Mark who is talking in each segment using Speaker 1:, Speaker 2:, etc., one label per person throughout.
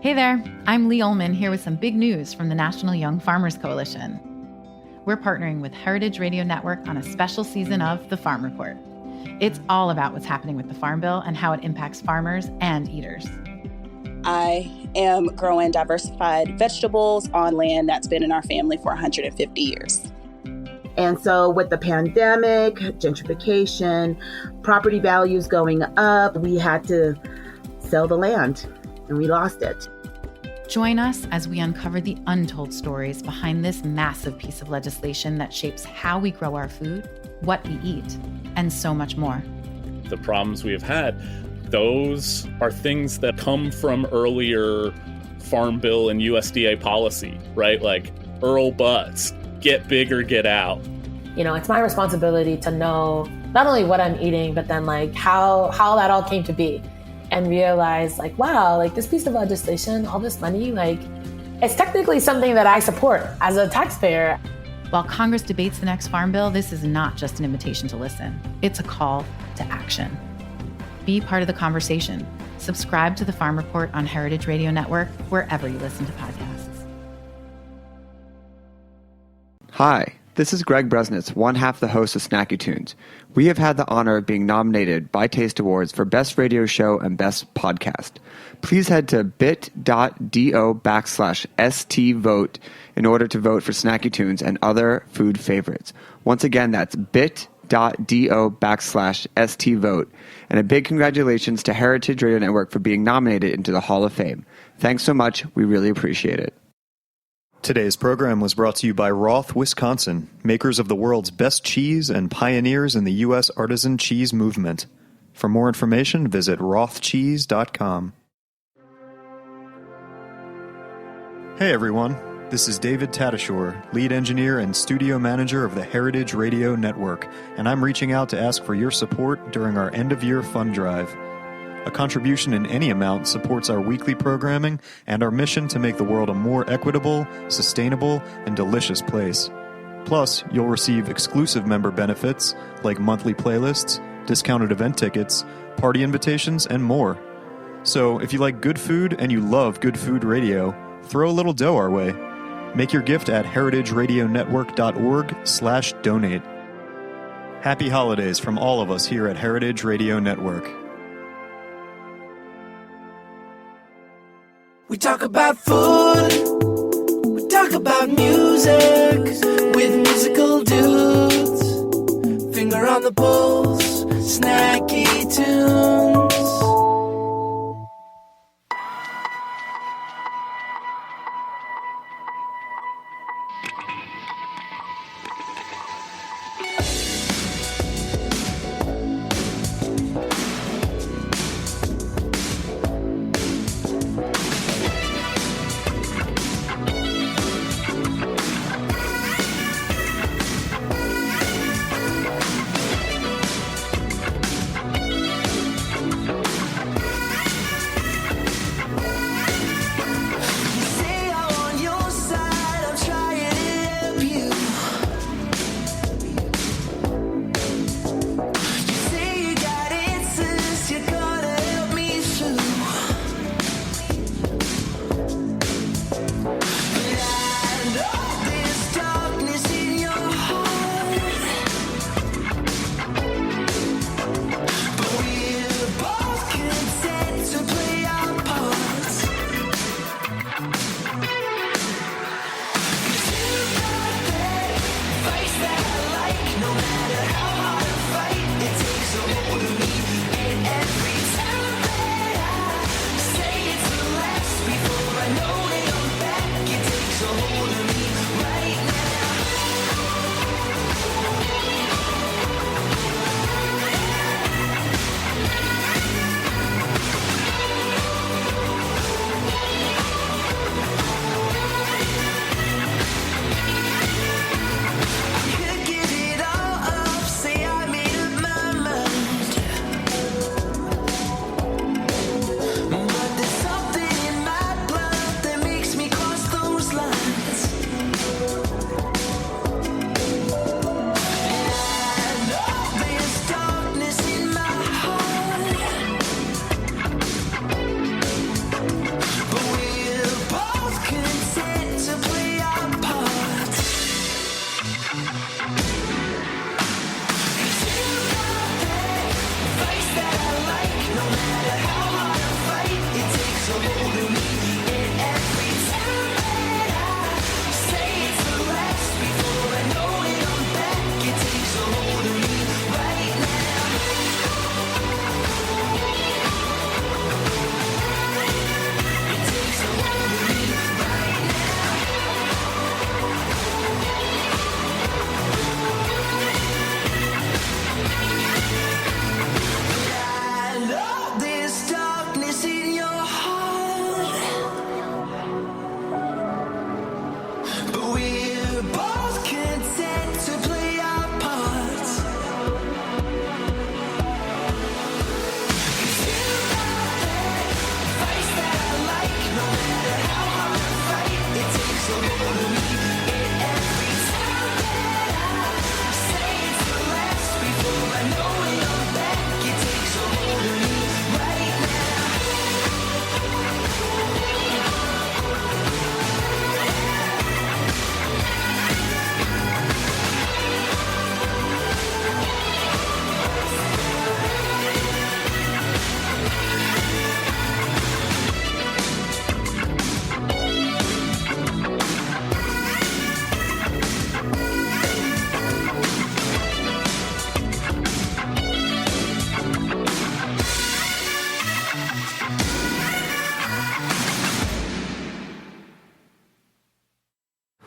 Speaker 1: Hey there, I'm Lee Ullman here with some big news from the National Young Farmers Coalition. We're partnering with Heritage Radio Network on a special season of The Farm Report. It's all about what's happening with the Farm Bill and how it impacts farmers and eaters.
Speaker 2: I am growing diversified vegetables on land that's been in our family for 150 years.
Speaker 3: And so with the pandemic, gentrification, property values going up, we had to sell the land and we lost it.
Speaker 1: Join us as we uncover the untold stories behind this massive piece of legislation that shapes how we grow our food, what we eat, and so much more.
Speaker 4: The problems we have had, those are things that come from earlier Farm Bill and USDA policy, right? Like Earl Butts, get big or get out.
Speaker 5: You know, it's my responsibility to know not only what I'm eating, but then like how that all came to be. And realize like, wow, like this piece of legislation, all this money, like it's technically something that I support as a taxpayer.
Speaker 1: While Congress debates the next Farm Bill, this is not just an invitation to listen. It's a call to action. Be part of the conversation. Subscribe to the Farm Report on Heritage Radio Network, wherever you listen to podcasts.
Speaker 6: Hi, this is Greg Bresnitz, one half the host of Snacky Tunes. We have had the honor of being nominated by Taste Awards for Best Radio Show and Best Podcast. Please head to bit.do/STVote in order to vote for Snacky Tunes and other food favorites. Once again, that's bit.do/STVote. And a big congratulations to Heritage Radio Network for being nominated into the Hall of Fame. Thanks so much. We really appreciate it.
Speaker 7: Today's program was brought to you by Roth, Wisconsin, makers of the world's best cheese and pioneers in the U.S. artisan cheese movement. For more information, visit rothcheese.com. Hey everyone, this is David Tatashore, lead engineer and studio manager of the Heritage Radio Network, and I'm reaching out to ask for your support during our end-of-year fund drive. A contribution in any amount supports our weekly programming and our mission to make the world a more equitable, sustainable, and delicious place. Plus, you'll receive exclusive member benefits like monthly playlists, discounted event tickets, party invitations, and more. So, if you like good food and you love good food radio, throw a little dough our way. Make your gift at heritageradionetwork.org/donate. Happy holidays from all of us here at Heritage Radio Network.
Speaker 8: We talk about food, we talk about music, with musical dudes, finger on the pulse, snacky tunes.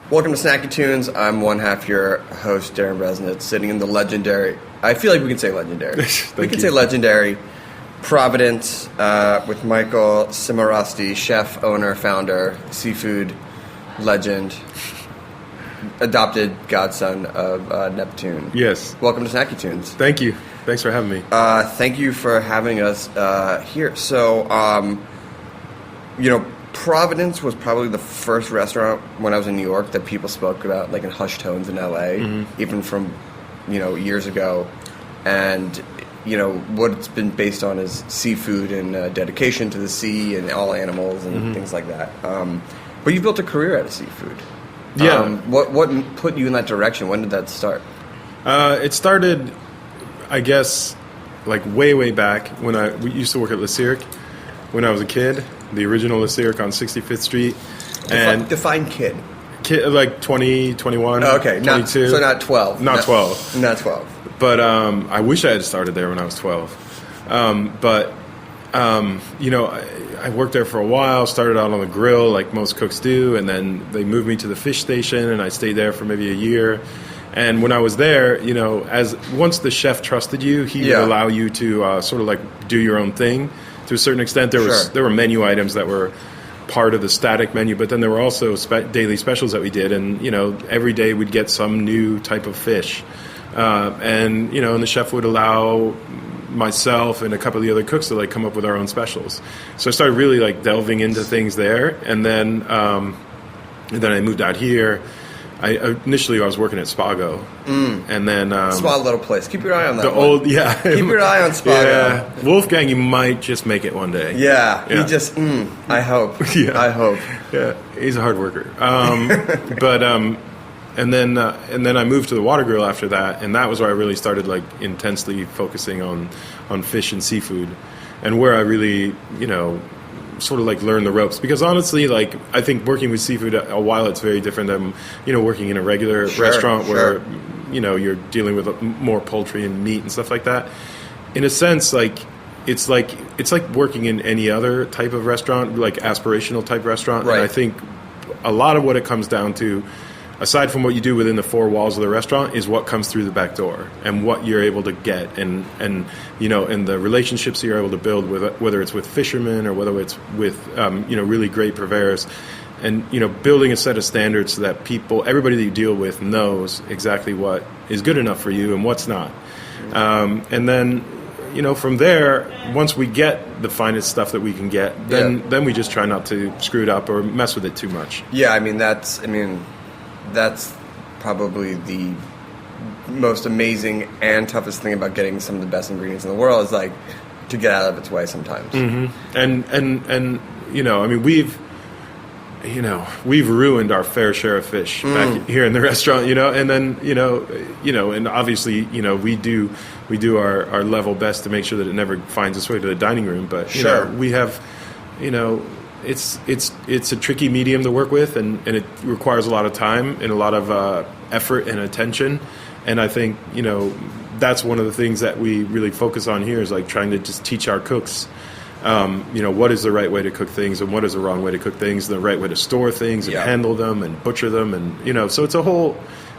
Speaker 9: Welcome to Snacky Tunes. I'm one half your host, Darren Bresnitz, sitting in the legendary, I feel like we can say legendary. Say legendary Providence with Michael Cimarusti, chef, owner, founder, seafood legend, adopted godson of Neptune.
Speaker 10: Yes.
Speaker 9: Welcome to Snacky Tunes.
Speaker 10: Thank you. Thanks for having me.
Speaker 9: Thank you for having us here. So, Providence was probably the first restaurant when I was in New York that people spoke about, like in hushed tones in LA, even from, years ago. And, what it's been based on is seafood and dedication to the sea and all animals and things like that. But you built a career out of seafood.
Speaker 10: Yeah.
Speaker 9: What put you in that direction? When did that start?
Speaker 10: It started, I guess, like way back when we used to work at Le Cirque when I was a kid. The original Le Cirque on 65th Street. And
Speaker 9: define kid.
Speaker 10: Like 20, 21,
Speaker 9: oh, okay.
Speaker 10: 22.
Speaker 9: So not 12.
Speaker 10: Not 12.
Speaker 9: Not 12.
Speaker 10: But I wish I had started there when I was 12. I worked there for a while, started out on the grill like most cooks do, and then they moved me to the fish station, and I stayed there for maybe a year. And when I was there, once the chef trusted you, he would allow you to sort of like do your own thing. To a certain extent, there were menu items that were part of the static menu, but then there were also daily specials that we did, and every day we'd get some new type of fish, and the chef would allow myself and a couple of the other cooks to like come up with our own specials. So I started really like delving into things there, and then I moved out here. Initially, I was working at Spago, and then
Speaker 9: small little place. Keep your eye on that.
Speaker 10: Keep
Speaker 9: your eye on Spago.
Speaker 10: Yeah, Wolfgang, you might just make it one day.
Speaker 9: Yeah. He just. I hope.
Speaker 10: Yeah,
Speaker 9: I hope.
Speaker 10: Yeah, he's a hard worker. And then I moved to the Water Grill after that, and that was where I really started like intensely focusing on fish and seafood, and where I really sort of like learn the ropes, because honestly, like I think working with seafood while it's very different than working in a regular restaurant where you're dealing with more poultry and meat and stuff like that. In a sense, like it's like working in any other type of restaurant, like aspirational type restaurant.
Speaker 9: Right.
Speaker 10: And I think a lot of what it comes down to, aside from what you do within the four walls of the restaurant, is what comes through the back door and what you're able to get, and the relationships you're able to build with, whether it's with fishermen or whether it's with really great purveyors, and building a set of standards so that everybody that you deal with knows exactly what is good enough for you and what's not. And then from there, once we get the finest stuff that we can get, then we just try not to screw it up or mess with it too much.
Speaker 9: Yeah, that's probably the most amazing and toughest thing about getting some of the best ingredients in the world, is like to get out of its way sometimes.
Speaker 10: And we've we've ruined our fair share of fish back here in the restaurant, and then, and obviously, we do our level best to make sure that it never finds its way to the dining room. But, we have, it's a tricky medium to work with, and it requires a lot of time and a lot of effort and attention. And I think, that's one of the things that we really focus on here is like trying to just teach our cooks, what is the right way to cook things and what is the wrong way to cook things, the right way to store things and handle them and butcher them. And, so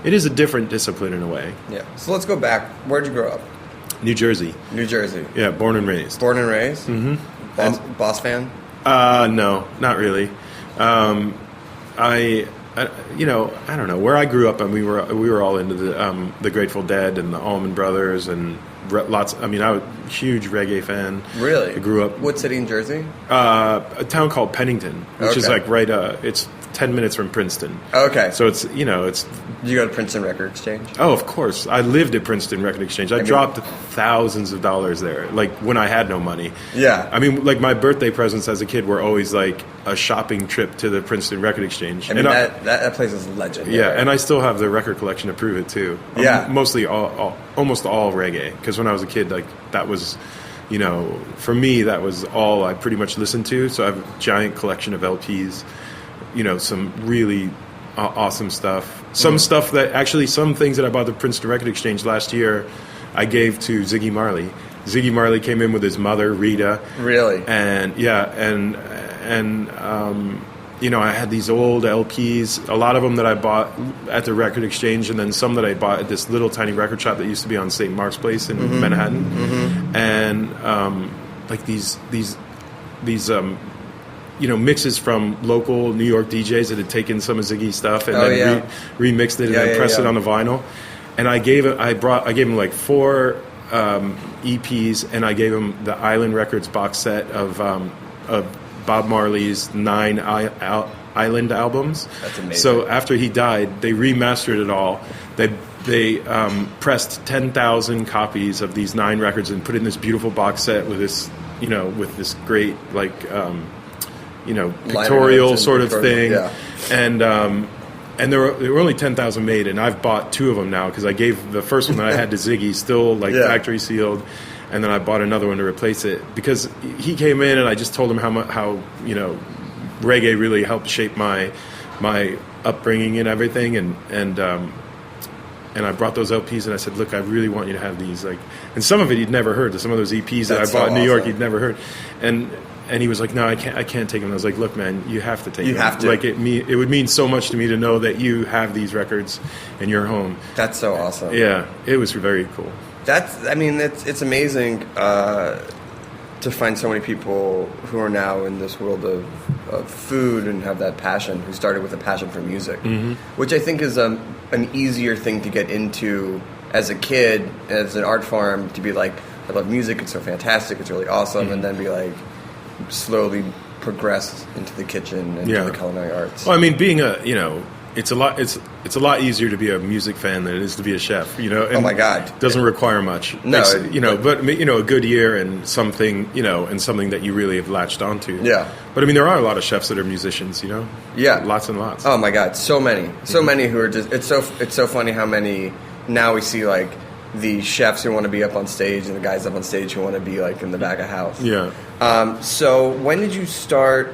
Speaker 10: it is a different discipline in a way.
Speaker 9: Yeah. So let's go back. Where'd you grow up?
Speaker 10: New Jersey.
Speaker 9: New Jersey.
Speaker 10: Yeah, born and raised.
Speaker 9: Born and raised?
Speaker 10: Mm-hmm.
Speaker 9: Boss fan?
Speaker 10: No, not really. I don't know where I grew up, and we were all into the Grateful Dead and the Allman Brothers and lots. I was a huge reggae fan.
Speaker 9: Really?
Speaker 10: I grew up.
Speaker 9: What city in Jersey?
Speaker 10: A town called Pennington, which is like right. It's 10 minutes from Princeton.
Speaker 9: Okay.
Speaker 10: So it's
Speaker 9: Did you go to Princeton Record Exchange?
Speaker 10: Oh, of course. I lived at Princeton Record Exchange. I dropped thousands of dollars there, like when I had no money.
Speaker 9: Yeah.
Speaker 10: Like my birthday presents as a kid were always like a shopping trip to the Princeton Record Exchange.
Speaker 9: That place is legendary.
Speaker 10: Yeah, and I still have the record collection to prove it too.
Speaker 9: Yeah.
Speaker 10: Mostly almost all reggae, because when I was a kid, like that was, for me, that was all I pretty much listened to. So I have a giant collection of LPs, some really awesome stuff. Some stuff that actually, some things that I bought at the Princeton Record Exchange last year, I gave to Ziggy Marley. Ziggy Marley came in with his mother, Rita.
Speaker 9: Really?
Speaker 10: And I had these old LPs, a lot of them that I bought at the Record Exchange, and then some that I bought at this little tiny record shop that used to be on St. Mark's Place in Manhattan. Mm-hmm. And like these mixes from local New York DJs that had taken some of Ziggy's stuff and remixed it and then pressed it on the vinyl. And I gave him like 4 EPs, and I gave him the Island Records box set of Bob Marley's 9 Island albums.
Speaker 9: That's amazing.
Speaker 10: So after he died, they remastered it all. They pressed 10,000 copies of these 9 records and put it in this beautiful box set with this, with this great pictorial sort of thing. Yeah. And there were only 10,000 made, and I've bought 2 of them now because I gave the first one that I had to Ziggy still factory sealed. And then I bought another one to replace it because he came in and I just told him how reggae really helped shape my upbringing and everything, and I brought those LPs and I said, look, I really want you to have these, and some of it he'd never heard. Some of those EPs that I bought in New York he'd never heard, and he was like, no, I can't take them. I was like, look, man, you have to take them. You have to. It would mean so much to me to know that you have these records in your home.
Speaker 9: That's so awesome.
Speaker 10: Yeah, it was very cool.
Speaker 9: It's amazing to find so many people who are now in this world of food and have that passion, who started with a passion for music, which I think is an easier thing to get into as a kid, as an art form, to be like, I love music, it's so fantastic, it's really awesome, and then be like, slowly progress into the kitchen and the culinary arts.
Speaker 10: Well, being it's a lot easier to be a music fan than it is to be a chef, And
Speaker 9: oh my God,
Speaker 10: it doesn't require much.
Speaker 9: No,
Speaker 10: but a good year and something, and something that you really have latched onto.
Speaker 9: Yeah.
Speaker 10: But there are a lot of chefs that are musicians,
Speaker 9: Yeah.
Speaker 10: Lots and lots.
Speaker 9: Oh my God, so many who are just. It's so funny how many now we see like the chefs who want to be up on stage and the guys up on stage who want to be like in the back of house.
Speaker 10: Yeah.
Speaker 9: So when did you start?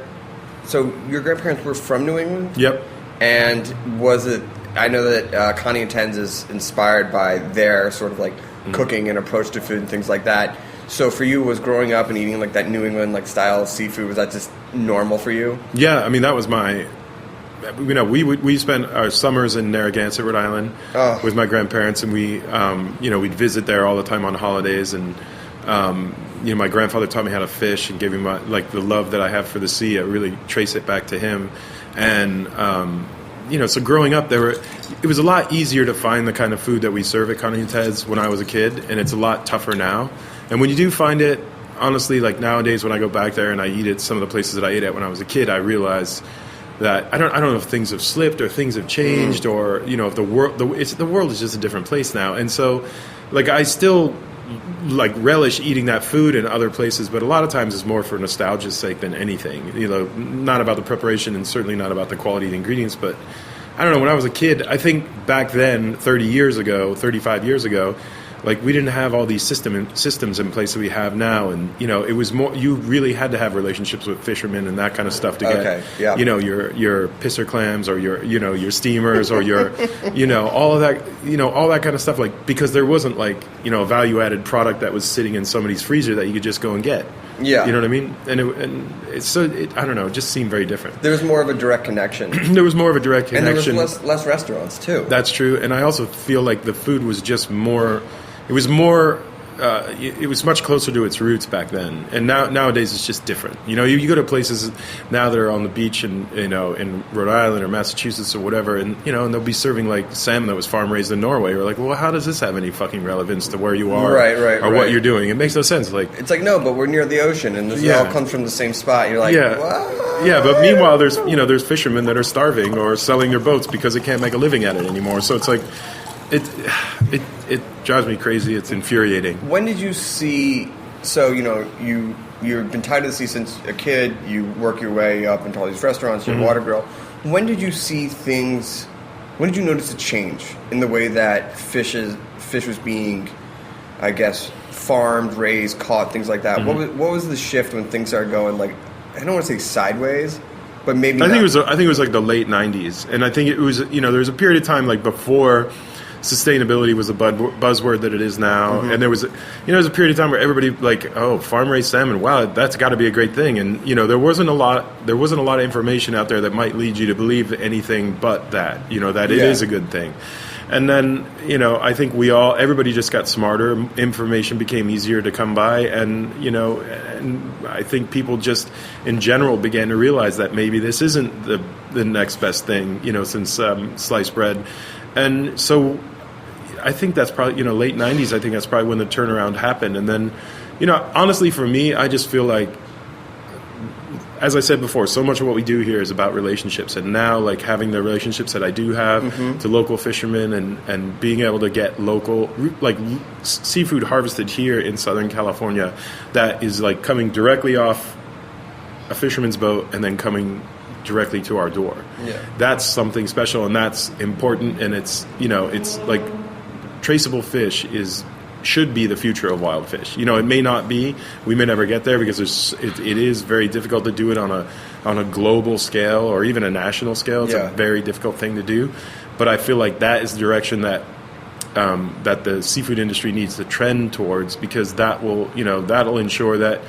Speaker 9: So your grandparents were from New England?
Speaker 10: Yep.
Speaker 9: And was it, I know that Connie and Tens is inspired by their sort of like cooking and approach to food and things like that. So for you, was growing up and eating like that New England like style of seafood, was that just normal for you?
Speaker 10: Yeah, that was my, we spent our summers in Narragansett, Rhode Island with my grandparents, and we'd visit there all the time on holidays, and my grandfather taught me how to fish and gave me the love that I have for the sea. I really trace it back to him. And, so growing up, it was a lot easier to find the kind of food that we serve at Connie and Ted's when I was a kid, and it's a lot tougher now. And when you do find it, honestly, like nowadays when I go back there and I eat at some of the places that I ate at when I was a kid, I realize that I don't know if things have slipped or things have changed or, if the world is just a different place now. And so, I still like relish eating that food in other places, but a lot of times it's more for nostalgia's sake than anything. You know, not about the preparation and certainly not about the quality of the ingredients, but I don't know, when I was a kid, I think back then, 35 years ago, like we didn't have all these systems in place that we have now, and you know, it was more, you really had to have relationships with fishermen and that kind of stuff to get, you know, your pisser clams or your steamers or your, all of that kind of stuff, like, because there wasn't like, a value added product that was sitting in somebody's freezer that you could just go and get.
Speaker 9: Yeah.
Speaker 10: You know what I mean? And I don't know, it just seemed very different.
Speaker 9: There was more of a direct connection.
Speaker 10: There was more of a direct connection.
Speaker 9: And there was less restaurants, too.
Speaker 10: That's true. And I also feel like the food was just more... It was more... it was much closer to its roots back then. And nowadays it's just different. You go to places now that are on the beach in Rhode Island or Massachusetts or whatever, and and they'll be serving like salmon that was farm raised in Norway. You're like, well, how does this have any fucking relevance to where you are or what you're doing? It makes no sense. Like,
Speaker 9: it's like, no, but we're near the ocean and this all comes from the same spot. You're like, what?
Speaker 10: Yeah, but meanwhile there's fishermen that are starving or selling their boats because they can't make a living at it anymore. So it's like it drives me crazy. It's infuriating.
Speaker 9: When did you see? So you've been tied to the sea since a kid. You work your way up into all these restaurants. Your water grill. When did you see things? When did you notice a change in the way that fish was being, I guess, farmed, raised, caught, things like that? What was the shift when things started going, like, I don't want to say sideways, but maybe
Speaker 10: I think it was like the late 90s, and I think it was there was a period of time like before sustainability was a buzzword that it is now, and there was a period of time where everybody like, oh, farm raised salmon, wow, that's got to be a great thing, and there wasn't a lot of information out there that might lead you to believe anything but that that it is a good thing. And then I think everybody just got smarter. Information became easier to come by, and and I think people just in general began to realize that maybe this isn't the next best thing since sliced bread. And so I think that's probably, late 90s, I think that's probably when the turnaround happened. And then, honestly, for me, I just feel like, as I said before, so much of what we do here is about relationships. And now, like, having the relationships that I do have to local fishermen and being able to get local, like, seafood harvested here in Southern California that is, like, coming directly off a fisherman's boat and then coming directly to our door. Yeah. That's something special, and that's important, and it's it's like traceable fish should be the future of wild fish. It may not be, we may never get there because it is very difficult to do it on a global scale or even a national scale. It's a very difficult thing to do, but I feel like that is the direction that the seafood industry needs to trend towards, because that will that'll ensure that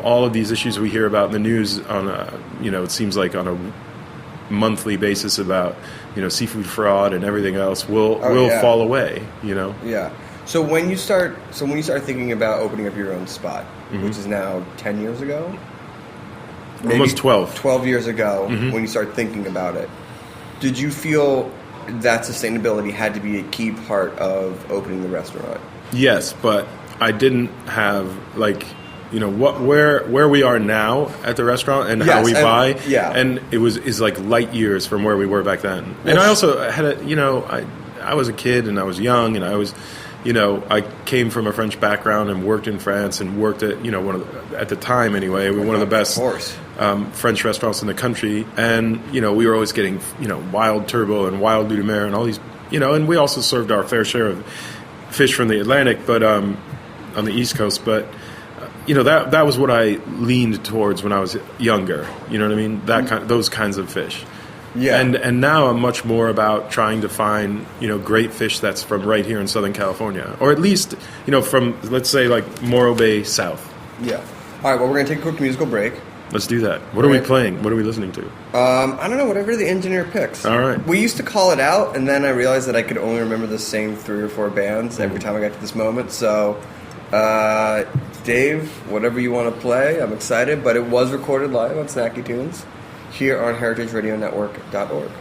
Speaker 10: all of these issues we hear about in the news on it seems like on a monthly basis about, seafood fraud and everything else will fall away,
Speaker 9: Yeah. So when you start thinking about opening up your own spot, which is now 10 years ago? Maybe
Speaker 10: almost 12.
Speaker 9: 12 years ago when you start thinking about it, did you feel that sustainability had to be a key part of opening the restaurant?
Speaker 10: Yes, but I didn't have like where we are now at the restaurant and how we buy, and is like light years from where we were back then. And I also had I was a kid and I was young and I was, I came from a French background and worked in France and worked at at the time anyway, one of the best French restaurants in the country, and we were always getting wild turbo and wild lute de mer and all these and we also served our fair share of fish from the Atlantic, but on the East Coast, but. That was what I leaned towards when I was younger. You know what I mean? Those kinds of fish. Yeah. And now I'm much more about trying to find great fish that's from right here in Southern California, or at least from, let's say, like Morro Bay south.
Speaker 9: Yeah. All right. Well, we're gonna take a quick musical break.
Speaker 10: Let's do that. What are we playing? What are we listening to?
Speaker 9: I don't know. Whatever the engineer picks.
Speaker 10: All right.
Speaker 9: We used to call it out, and then I realized that I could only remember the same 3 or 4 bands every time I got to this moment. So. Dave, whatever you want to play, I'm excited, but it was recorded live on Snacky Tunes here on heritageradionetwork.org.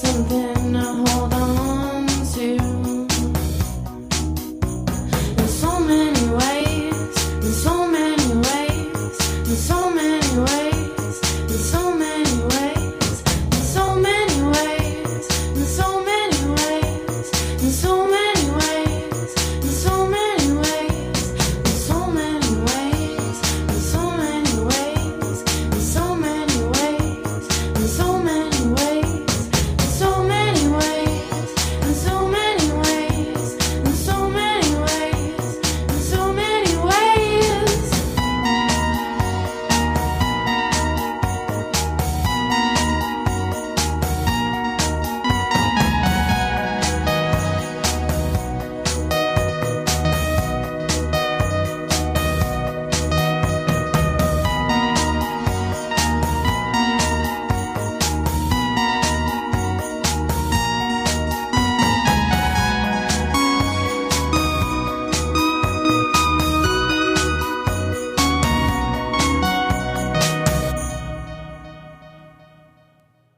Speaker 8: something to hold on to. In so many ways, in so many ways, in so many ways, in so many ways, in so many ways, in so many ways, in so many ways, in so many ways, in so many ways, in so many ways, in so many ways, in so many ways, in so many ways, in so many ways, in so many ways, in so many ways.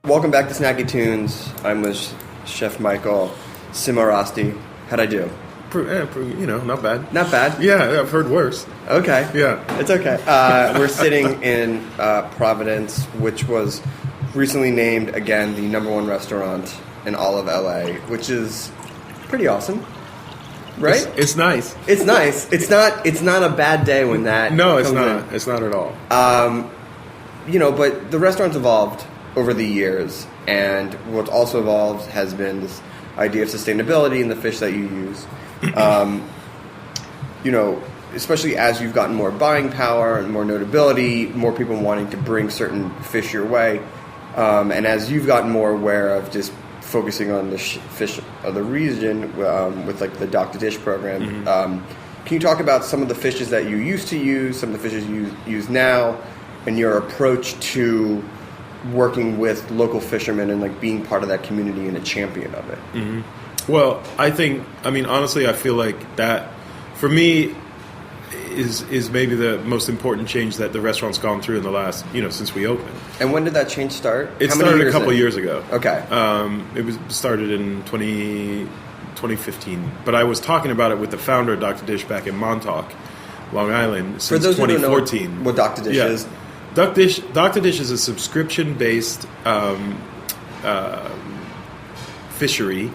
Speaker 9: Welcome back to Snacky Tunes. I'm with Chef Michael Cimarusti. How'd I do?
Speaker 10: Not bad.
Speaker 9: Not bad?
Speaker 10: Yeah, I've heard worse.
Speaker 9: Okay.
Speaker 10: Yeah.
Speaker 9: It's okay. We're sitting in Providence, which was recently named, again, the #1 restaurant in all of LA, which is pretty awesome. Right?
Speaker 10: It's nice.
Speaker 9: It's nice. It's not a bad day when that
Speaker 10: No, it's
Speaker 9: comes
Speaker 10: not.
Speaker 9: in.
Speaker 10: It's not at all.
Speaker 9: But the restaurant's evolved over the years, and what's also evolved has been this idea of sustainability in the fish that you use. Especially as you've gotten more buying power and more notability, more people wanting to bring certain fish your way, and as you've gotten more aware of just focusing on the fish of the region with like the Dock to Dish program, can you talk about some of the fishes that you used to use, some of the fishes you use now, and your approach to working with local fishermen and like being part of that community and a champion of it?
Speaker 10: Well, honestly, I feel like that for me is maybe the most important change that the restaurant's gone through in the last, since we opened.
Speaker 9: And when did that change start?
Speaker 10: It started a couple years ago.
Speaker 9: Okay.
Speaker 10: It was started in 2015, but I was talking about it with the founder of Dock to Dish back in Montauk, Long Island, since 2014.
Speaker 9: For those who don't know what Dock to Dish is.
Speaker 10: Dock to Dish is a subscription-based fishery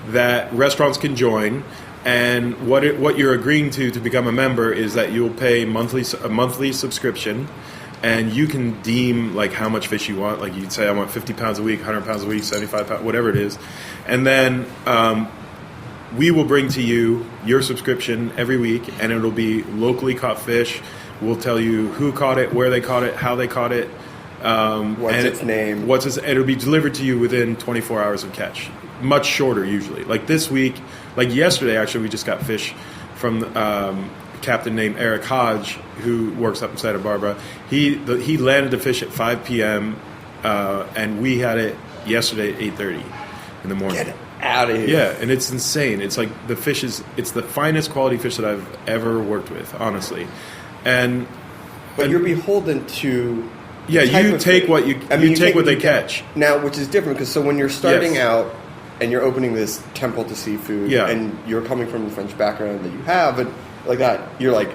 Speaker 10: that restaurants can join, and what you're agreeing to become a member is that you'll pay a monthly subscription, and you can deem like how much fish you want. Like you'd say, I want 50 pounds a week, 100 pounds a week, 75 pounds, whatever it is, and then we will bring to you your subscription every week, and it'll be locally caught fish. We'll tell you who caught it, where they caught it, how they caught it.
Speaker 9: What's its name?
Speaker 10: It'll be delivered to you within 24 hours of catch. Much shorter usually. Like this week, like yesterday actually, we just got fish from a captain named Eric Hodge, who works up in Santa Barbara. He landed the fish at 5 p.m. And we had it yesterday at 8:30 in the morning.
Speaker 9: Get it out of here.
Speaker 10: Yeah, and it's insane. It's like it's the finest quality fish that I've ever worked with, honestly.
Speaker 9: But you're beholden to
Speaker 10: you take what what they catch
Speaker 9: now, which is different because when you're starting out and you're opening this temple to seafood, and you're coming from the French background that you have, and like that, you're like,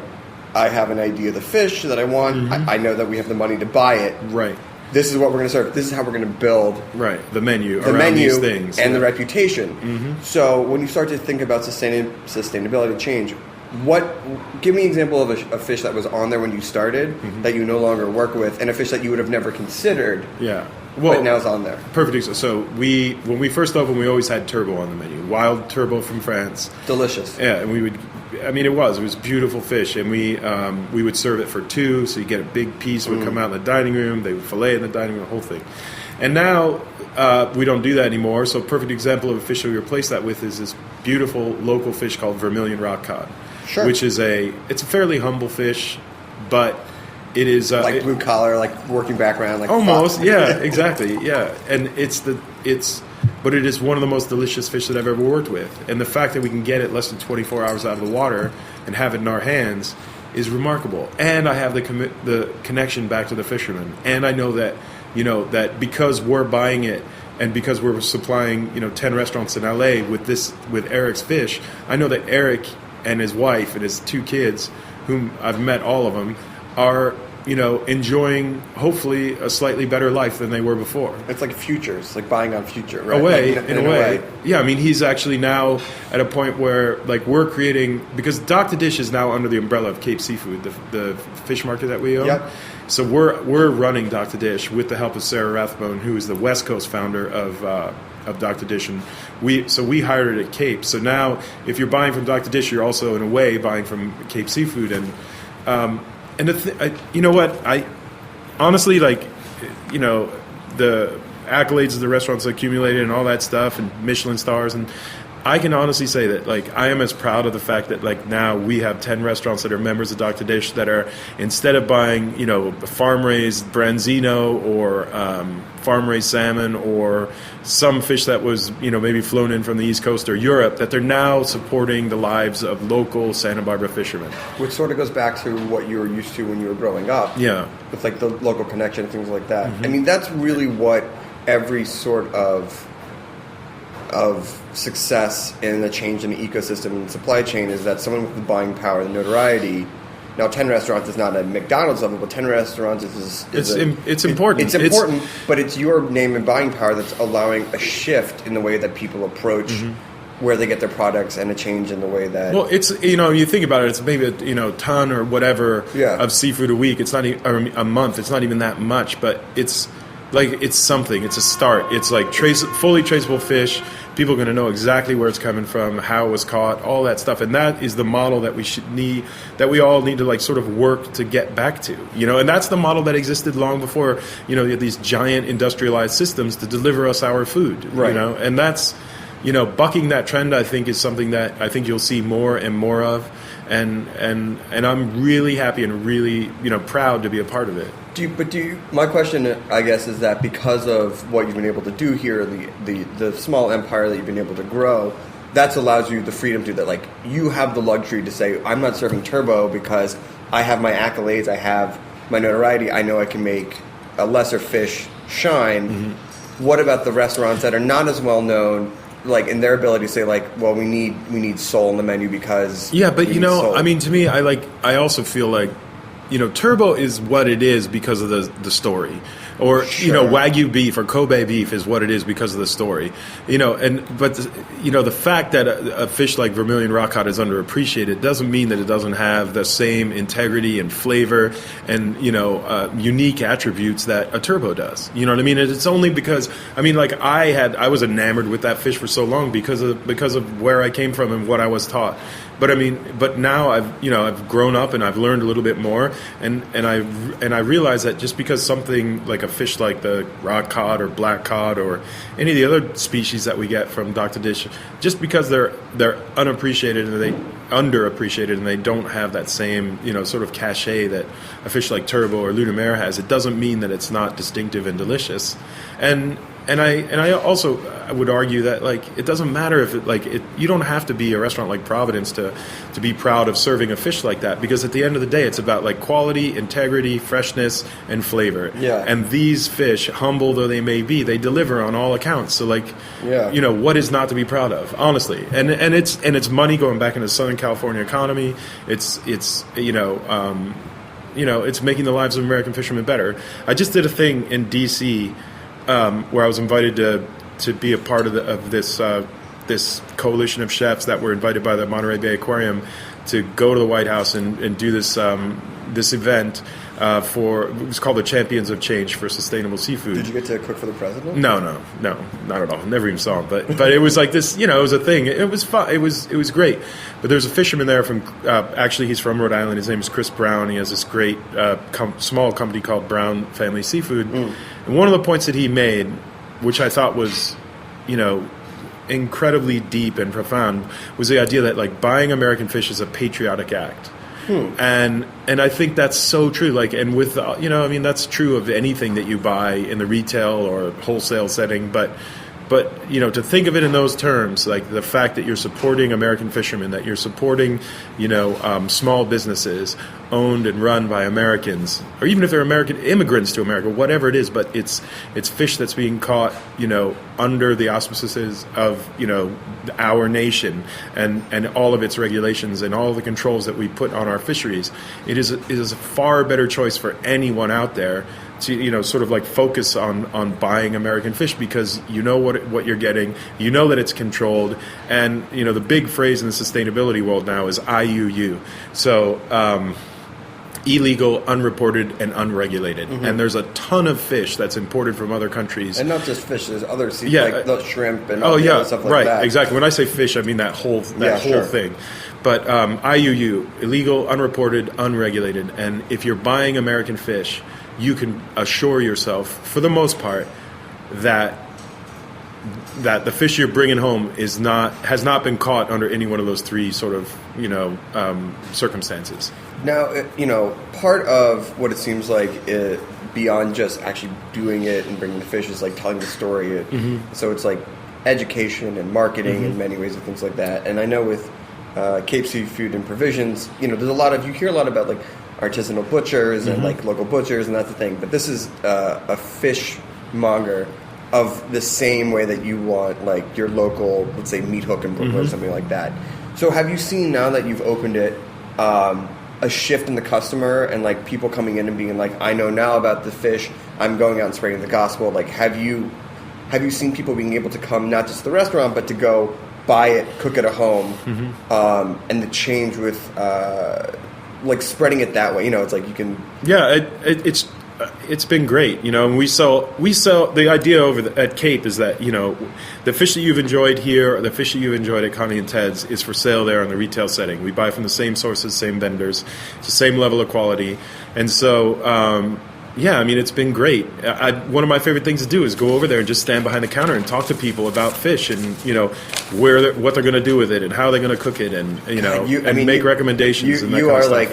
Speaker 9: I have an idea of the fish that I want. I know that we have the money to buy it.
Speaker 10: Right.
Speaker 9: This is what we're going to serve. This is how we're going to build
Speaker 10: the menu around these things
Speaker 9: and the reputation. So when you start to think about sustainability change. Give me an example of a fish that was on there when you started that you no longer work with, and a fish that you would have never considered.
Speaker 10: Yeah,
Speaker 9: but now it's on there.
Speaker 10: Perfect. So when we first opened, we always had turbot on the menu, wild turbot from France.
Speaker 9: Delicious.
Speaker 10: Yeah, and we would. It was beautiful fish, and we would serve it for two, so you get a big piece would come out in the dining room. They would fillet it in the dining room, the whole thing. And now we don't do that anymore. So a perfect example of a fish that we replace that with is this beautiful local fish called vermilion rock cod.
Speaker 9: Sure.
Speaker 10: Which is it's a fairly humble fish, but it is
Speaker 9: like blue collar, like working background, like
Speaker 10: almost, yeah, exactly, yeah. And but it is one of the most delicious fish that I've ever worked with. And the fact that we can get it less than 24 hours out of the water and have it in our hands is remarkable. And I have the connection back to the fishermen, and I know that that because we're buying it and because we're supplying 10 restaurants in LA with Eric's fish, I know that Eric and his wife and his 2 kids, whom I've met all of them, are enjoying hopefully a slightly better life than they were before.
Speaker 9: It's like futures, like buying on future, right?
Speaker 10: In a way. Yeah, I mean, he's actually now at a point where like we're creating, because Dr. Dish is now under the umbrella of Cape Seafood, the fish market that we own.
Speaker 9: Yep.
Speaker 10: So we're running Dr. Dish with the help of Sarah Rathbone, who is the West Coast founder of Dr. Dish, and we hired her at Cape. So now, if you're buying from Dr. Dish, you're also in a way buying from Cape Seafood, and you know what? I honestly the accolades of the restaurants accumulated and all that stuff, and Michelin stars, and I can honestly say that like I am as proud of the fact that like now we have 10 restaurants that are members of Dr. Dish that are, instead of buying farm raised branzino or farm raised salmon or some fish that was maybe flown in from the East Coast or Europe, that they're now supporting the lives of local Santa Barbara fishermen.
Speaker 9: Which sort of goes back to what you were used to when you were growing up.
Speaker 10: Yeah,
Speaker 9: with like the local connection and things like that.
Speaker 10: Mm-hmm.
Speaker 9: I mean, that's really what every sort of success in the change in the ecosystem and supply chain is, that someone with the buying power, the notoriety. Now, 10 restaurants is not a McDonald's level, but 10 restaurants it's important. It's important, but it's your name and buying power that's allowing a shift in the way that people approach where they get their products, and a change in the way that...
Speaker 10: Well, it's, you think about it, it's maybe a ton or whatever of seafood a week. It's not even, or a month. It's not even that much, but it's like, it's something. It's a start. It's like fully traceable fish. People are going to know exactly where it's coming from, how it was caught, all that stuff. And that is the model that we all need to like sort of work to get back to, and that's the model that existed long before, these giant industrialized systems to deliver us our food,
Speaker 9: right.
Speaker 10: And that's, bucking that trend, I think, is something that I think you'll see more and more of. And I'm really happy and really, proud to be a part of it.
Speaker 9: My question, I guess, is that because of what you've been able to do here, the small empire that you've been able to grow, that allows you the freedom to that, like, you have the luxury to say, I'm not serving turbo because I have my accolades, I have my notoriety, I know I can make a lesser fish shine. Mm-hmm. What about the restaurants that are not as well known, like in their ability to say, like, well, we need soul in the menu because
Speaker 10: but I mean, to me, I also feel like turbo is what it is because of the story, or Wagyu beef or Kobe beef is what it is because of the story, but the fact that a fish like Vermilion Rockcod is underappreciated doesn't mean that it doesn't have the same integrity and flavor and unique attributes that a turbo does. You know what I mean? It's only because I was enamored with that fish for so long because of where I came from and what I was taught. But now I've grown up and I've learned a little bit more, and I realize that just because something like a fish like the rock cod or black cod or any of the other species that we get from Dr. Dish, just because they're unappreciated and underappreciated and they don't have that same sort of cachet that a fish like turbo or Luna Mare has, it doesn't mean that it's not distinctive and delicious. And I also would argue that it doesn't matter if you don't have to be a restaurant like Providence to be proud of serving a fish like that, because at the end of the day it's about quality, integrity, freshness, and flavor.
Speaker 9: Yeah.
Speaker 10: And these fish, humble though they may be, they deliver on all accounts. So what is not to be proud of, honestly? And it's money going back into the Southern California economy. It's making the lives of American fishermen better. I just did a thing in D.C. Where I was invited to be a part of this coalition of chefs that were invited by the Monterey Bay Aquarium to go to the White House and do this event it was called the Champions of Change for Sustainable Seafood.
Speaker 9: Did you get to cook for the president?
Speaker 10: No, not at all. Never even saw him. But it was like this, it was a thing. It was fun. It was great. But there's a fisherman there from, actually he's from Rhode Island. His name is Chris Brown. He has this great small company called Brown Family Seafood. Mm. And one of the points that he made, which I thought was, incredibly deep and profound, was the idea that buying American fish is a patriotic act. And I think that's so true. And with that's true of anything that you buy in the retail or wholesale setting. But to think of it in those terms, the fact that you're supporting American fishermen, that you're supporting small businesses, owned and run by Americans, or even if they're American immigrants to America, whatever it is, but it's fish that's being caught, under the auspices of, our nation and all of its regulations and all the controls that we put on our fisheries. It is a far better choice for anyone out there to, sort of like focus on buying American fish, because you know what you're getting, that it's controlled, and the big phrase in the sustainability world now is IUU. So illegal, unreported, and unregulated.
Speaker 9: Mm-hmm.
Speaker 10: And there's a ton of fish that's imported from other countries.
Speaker 9: And not just fish, there's other like the shrimp and
Speaker 10: all
Speaker 9: the other stuff like that.
Speaker 10: Right, exactly. When I say fish, I mean that whole thing. But IUU, illegal, unreported, unregulated. And if you're buying American fish, you can assure yourself, for the most part, that the fish you're bringing home has not been caught under any one of those three sort of circumstances.
Speaker 9: Now, part of what it seems like beyond just actually doing it and bringing the fish is like telling the story.
Speaker 10: Mm-hmm.
Speaker 9: So it's like education and marketing in many ways and things like that. And I know with Cape Seafood and Provisions, there's you hear a lot about like artisanal butchers and like local butchers, and that's the thing. But this is a fishmonger of the same way that you want like your local, let's say, meat hook in Brooklyn or something like that. So have you seen, now that you've opened it, a shift in the customer and like people coming in and being like, I know now about the fish, I'm going out and spreading the gospel? Like, have you seen people being able to come not just to the restaurant but to go buy it, cook it at home, and the change with like spreading it that way? It's like you can.
Speaker 10: Yeah, it's been great, and we sell the idea at Cape is that, the fish that you've enjoyed here, or the fish that you've enjoyed at Connie and Ted's, is for sale there in the retail setting. We buy from the same sources, same vendors, it's the same level of quality. And so, it's been great. One of my favorite things to do is go over there and just stand behind the counter and talk to people about fish and, what they're going to do with it and how they're going to cook it and, make recommendations.
Speaker 9: You are like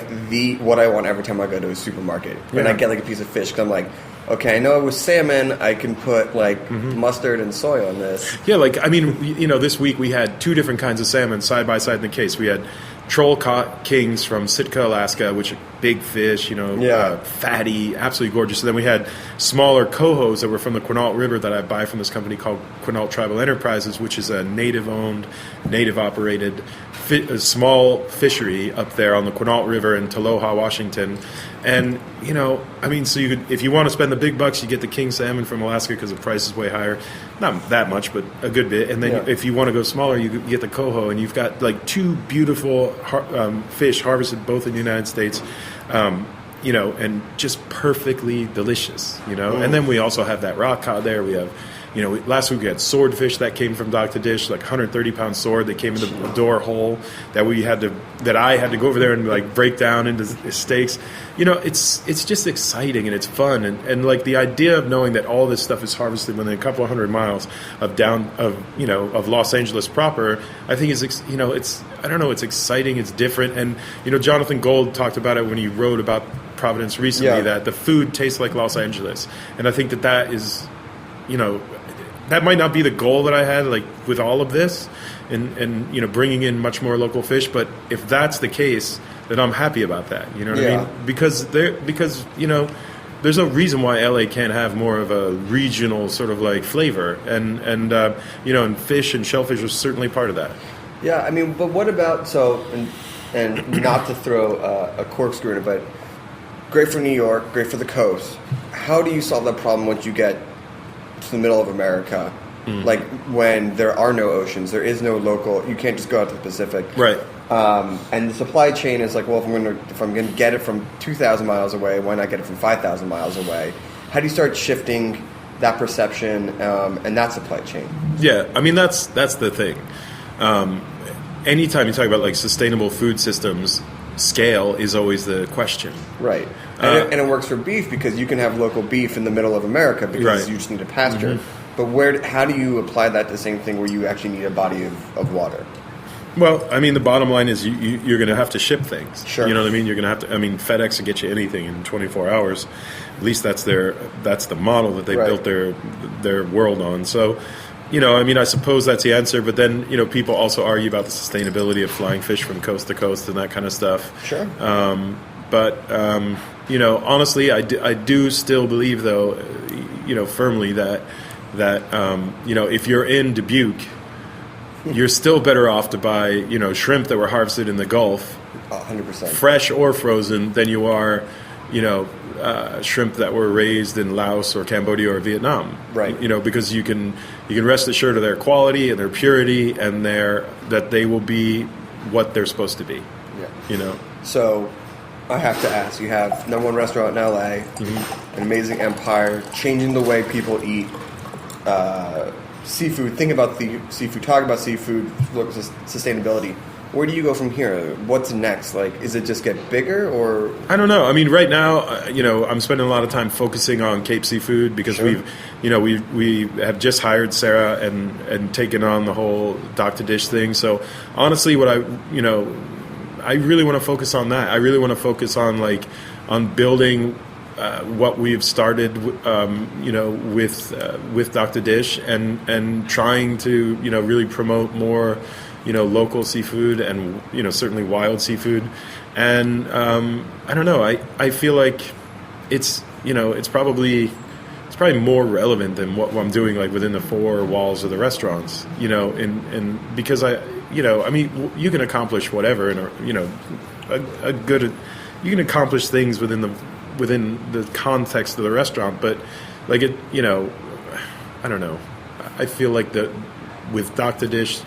Speaker 9: what I want every time I go to a supermarket. When I get like a piece of fish, 'cause I'm like, okay, I know it was salmon, I can put like mustard and soy on this.
Speaker 10: Yeah, this week we had two different kinds of salmon side by side in the case. We had troll kings from Sitka, Alaska, which are big fish, fatty, absolutely gorgeous. And then we had smaller cohos that were from the Quinault River that I buy from this company called Quinault Tribal Enterprises, which is a native-owned, native-operated small fishery up there on the Quinault River in Taloha, Washington. And, so you could, if you want to spend the big bucks, you get the king salmon from Alaska because the price is way higher. Not that much, but a good bit. And then if you want to go smaller, you get the coho, and you've got like two beautiful fish harvested both in the United States, and just perfectely delicious, And then we also have that rock cod there. We have, last week we had swordfish that came from Dock to Dish, like 130-pound sword that came in the door hole that I had to go over there and like break down into steaks. It's just exciting and it's fun, and like the idea of knowing that all this stuff is harvested within a couple of 100 miles of Los Angeles proper, I think is it's exciting, it's different, and Jonathan Gold talked about it when he wrote about Providence recently, that the food tastes like Los Angeles, and I think that is, that might not be the goal that I had, like with all of this, and bringing in much more local fish. But if that's the case, then I'm happy about that. You know what I mean? Because there's no reason why LA can't have more of a regional sort of like flavor, and fish and shellfish are certainly part of that.
Speaker 9: Yeah, but what about and not to throw a corkscrew in it, but great for New York, great for the coast. How do you solve that problem once you get to the middle of America, like when there are no oceans, there is no local, you can't just go out to the Pacific,
Speaker 10: right?
Speaker 9: And the supply chain is like, well, if I'm going to get it from 2,000 miles away, why not get it from 5,000 miles away? How do you start shifting that perception and that supply chain? Yeah,
Speaker 10: that's the thing. Anytime you talk about like sustainable food systems, scale is always the question,
Speaker 9: right? And it works for beef because you can have local beef in the middle of America because you just need a pasture. But how do you apply that to the same thing where you actually need a body of water?
Speaker 10: Well, the bottom line is you're going to have to ship things.
Speaker 9: Sure.
Speaker 10: You know what I mean? You're going to have to. FedEx can get you anything in 24 hours. At least that's the model that they built their world on. So, I suppose that's the answer. But then, people also argue about the sustainability of flying fish from coast to coast and that kind of stuff.
Speaker 9: Sure.
Speaker 10: But honestly, I do still believe, though, firmly that if you're in Dubuque, you're still better off to buy shrimp that were harvested in the Gulf,
Speaker 9: 100%,
Speaker 10: fresh or frozen, than you are shrimp that were raised in Laos or Cambodia or Vietnam,
Speaker 9: right?
Speaker 10: Because you can rest assured of their quality and their purity and that they will be what they're supposed to be.
Speaker 9: Yeah. So I have to ask, you have #1 restaurant in LA, an amazing empire, changing the way people eat seafood, think about the seafood, talk about seafood, look at sustainability. Where do you go from here? What's next? Like, is it just get bigger, or?
Speaker 10: I don't know. I mean, right now, I'm spending a lot of time focusing on Cape Seafood because we have just hired Sarah and taken on the whole Dock to Dish thing. So honestly, what I really want to focus on that. I really want to focus on on building what we've started, with Dock to Dish and trying to really promote more local seafood and certainly wild seafood. And I don't know. I feel like it's probably more relevant than what I'm doing within the four walls of the restaurants. And because you can accomplish whatever in you can accomplish things within the context of the restaurant, but I don't know. I feel like that with Dock to Dish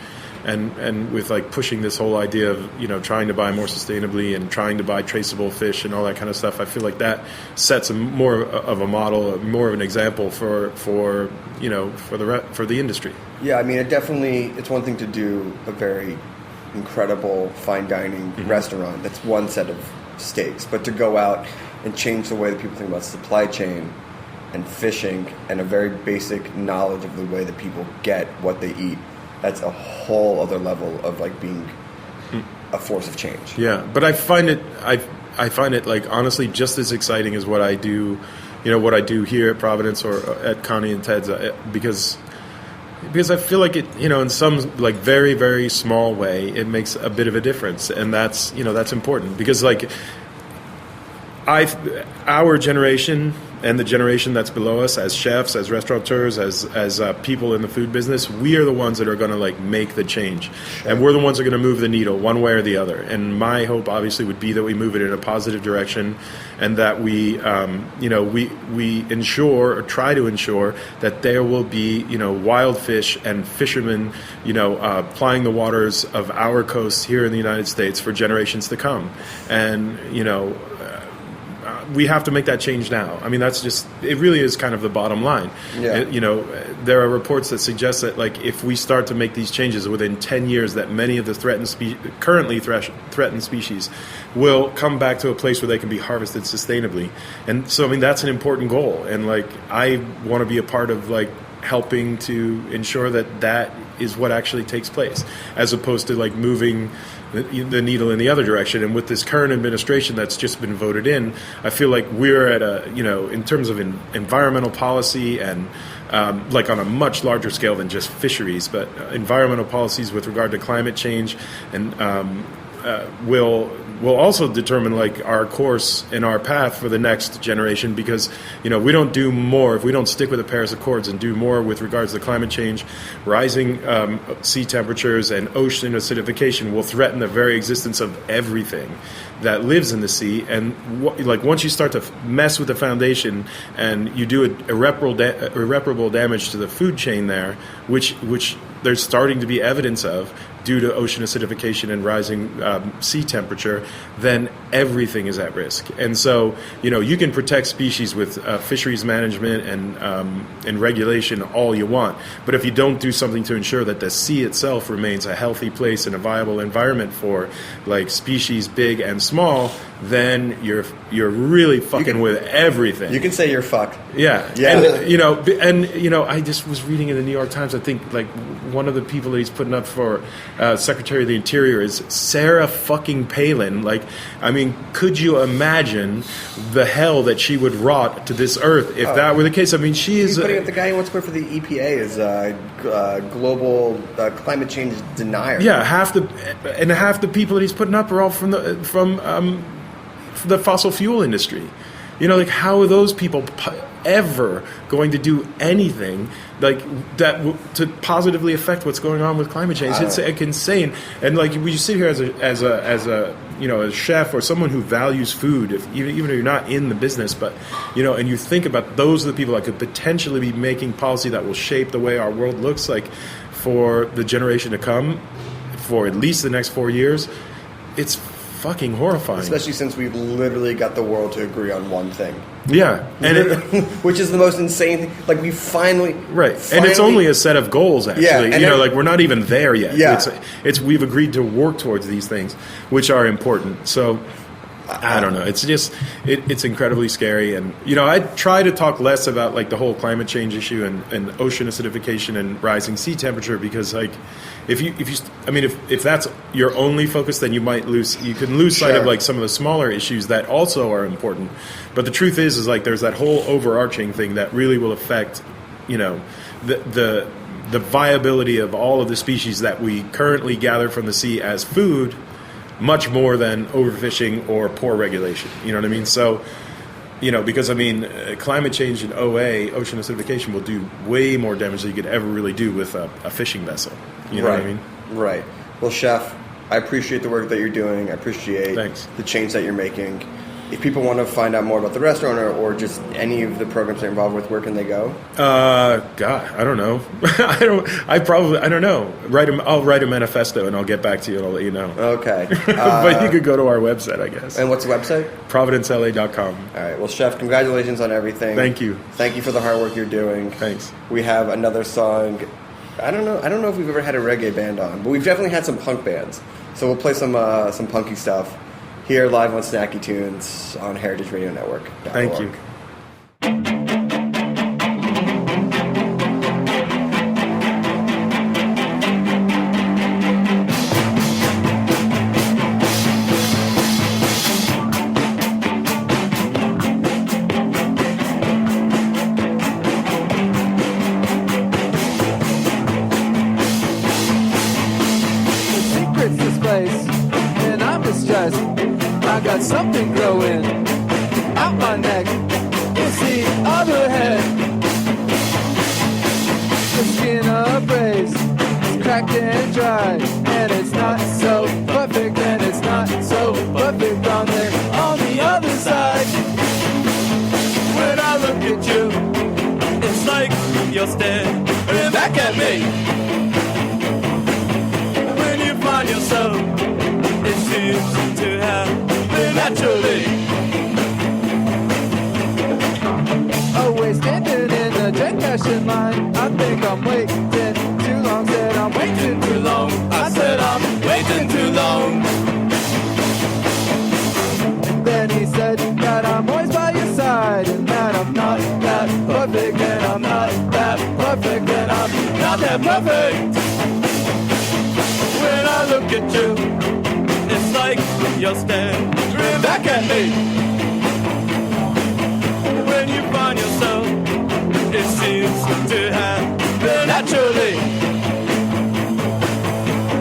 Speaker 10: and with pushing this whole idea of trying to buy more sustainably and trying to buy traceable fish and all that kind of stuff, I feel like that sets more of a model, more of an example for the industry.
Speaker 9: Yeah, I mean, it's one thing to do a very incredible fine dining restaurant. That's one set of stakes, but to go out and change the way that people think about supply chain and fishing and a very basic knowledge of the way that people get what they eat, that's a whole other level of being a force of change.
Speaker 10: Yeah, but I find it honestly just as exciting as what I do, what I do here at Providence or at Connie and Ted's, because I feel like it, in some very, very small way, it makes a bit of a difference, and that's important because our generation and the generation that's below us, as chefs, as restaurateurs, as people in the food business, we are the ones that are going to make the change, and we're the ones that are going to move the needle one way or the other. And my hope, obviously, would be that we move it in a positive direction, and that we ensure or try to ensure that there will be wild fish and fishermen plying the waters of our coast here in the United States for generations to come, and we have to make that change now. I mean, it really is kind of the bottom line. Yeah. There are reports that suggest that if we start to make these changes within 10 years, that many of the currently threatened species will come back to a place where they can be harvested sustainably. And so, I mean, that's an important goal. And I want to be a part of helping to ensure that is what actually takes place, as opposed to moving the needle in the other direction. And with this current administration that's just been voted in, I feel like we're at in terms of environmental policy and on a much larger scale than just fisheries, but environmental policies with regard to climate change and will also determine our course and our path for the next generation, because we don't do more if we don't stick with the Paris Accords and do more with regards to climate change. Rising sea temperatures and ocean acidification will threaten the very existence of everything that lives in the sea. And once you start to mess with the foundation and you do irreparable damage to the food chain there, which there's starting to be evidence of due to ocean acidification and rising sea temperature, then everything is at risk. And so, you can protect species with fisheries management and regulation all you want, but if you don't do something to ensure that the sea itself remains a healthy place and a viable environment for species big and small, then you're really fucking with everything.
Speaker 9: You can say you're fucked.
Speaker 10: Yeah. And I just was reading in the New York Times, I think one of the people that he's putting up for Secretary of the Interior is Sarah fucking Palin. Could you imagine the hell that she would wrought to this earth if that were the case? I mean, she is
Speaker 9: putting up the guy who wants to work for the EPA as global climate change denier.
Speaker 10: Yeah, half the people that he's putting up are all from the fossil fuel industry. You know, like, how are those people ever going to do anything like that to positively affect what's going on with climate change? It's like insane. And like, when you sit here as a you know, a chef or someone who values food, even if you're not in the business, but you know, and you think about those are the people that could potentially be making policy that will shape the way our world looks like for the generation to come, for at least the next 4 years. It's fucking horrifying.
Speaker 9: Especially since we've literally got the world to agree on one thing.
Speaker 10: Yeah. And
Speaker 9: which is the most insane thing. Like, we finally...
Speaker 10: Right. And it's only a set of goals, actually.
Speaker 9: Yeah,
Speaker 10: you know, like, we're not even there yet.
Speaker 9: Yeah.
Speaker 10: It's we've agreed to work towards these things, which are important. So, I don't know. It's just, it's incredibly scary. And, you know, I try to talk less about, like, the whole climate change issue and ocean acidification and rising sea temperature, because, like, if that's your only focus, then you can lose sight of, like, some of the smaller issues that also are important. But the truth is like, there's that whole overarching thing that really will affect, you know, the viability of all of the species that we currently gather from the sea as food, much more than overfishing or poor regulation. You know what I mean? So, you know, because, I mean, climate change and ocean acidification, will do way more damage than you could ever really do with a fishing vessel. You know what I mean?
Speaker 9: Right. Well, Chef, I appreciate the work that you're doing. I appreciate the change that you're making. If people want to find out more about the restaurant or just any of the programs they're involved with, where can they go?
Speaker 10: God, I don't know. I don't know. I'll write a manifesto and I'll get back to you and I'll let you know.
Speaker 9: Okay.
Speaker 10: But you could go to our website, I guess.
Speaker 9: And what's the website?
Speaker 10: ProvidenceLA.com.
Speaker 9: All right. Well, Chef, congratulations on everything.
Speaker 10: Thank you.
Speaker 9: Thank you for the hard work you're doing.
Speaker 10: Thanks.
Speaker 9: We have another song. I don't know if we've ever had a reggae band on, but we've definitely had some punk bands. So we'll play some punky stuff here live on Snacky Tunes on Heritage Radio Network.
Speaker 10: Thank you.
Speaker 11: I got something growing out my neck. It's the other head. The skin upraised, it's cracked and dry, and it's not so perfect, and it's not so perfect on there. On the other side, when I look at you, it's like you're staring back at me. When you find yourself, it seems to happen naturally. Always standing in the train cashing line. I think I'm waiting too long. Said I'm waiting too long. I said I'm waiting too long. Then he said that I'm always by your side, and that I'm not that perfect, and I'm not that perfect, and I'm not that perfect. When I look at you, it's like you're staring back at me. When you find yourself, it seems to happen naturally.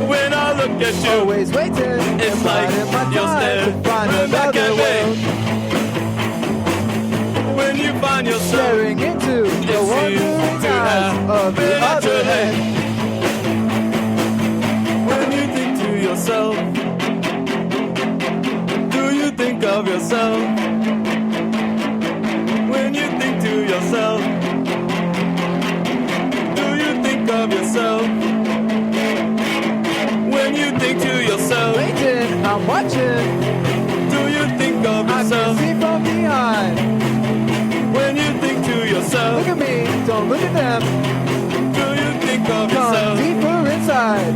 Speaker 11: When I look at you, always waiting, it's like you're staring back at me. When you find yourself staring into the wondering eyes of the other head. When you think to yourself, think of yourself. When you think to yourself, do you think of yourself? When you think to yourself, waiting, I'm watching. Do you think of yourself? I can see from behind. When you think to yourself, look at me, don't look at them. Do you think of yourself? Deeper inside.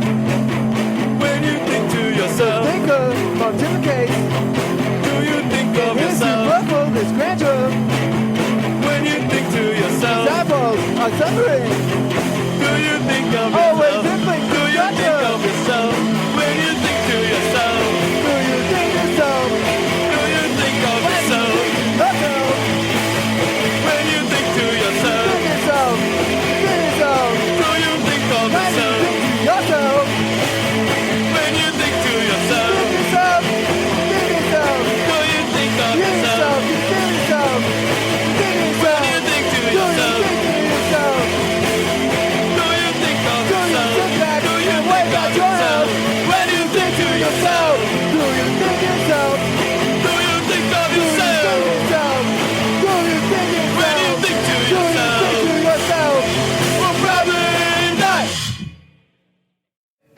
Speaker 11: When you think to yourself, think of pontificate. Of yourself. This grandeur. When you think to yourself, disciples are suffering. Do you think of yourself? Always simply do you think of yourself? When you think to yourself, do you think yourself? Do you think of yourself? When you think to yourself, think yourself. Think yourself. Do you think of yourself? Yourself. When you think to yourself, think yourself. Think yourself. Do you think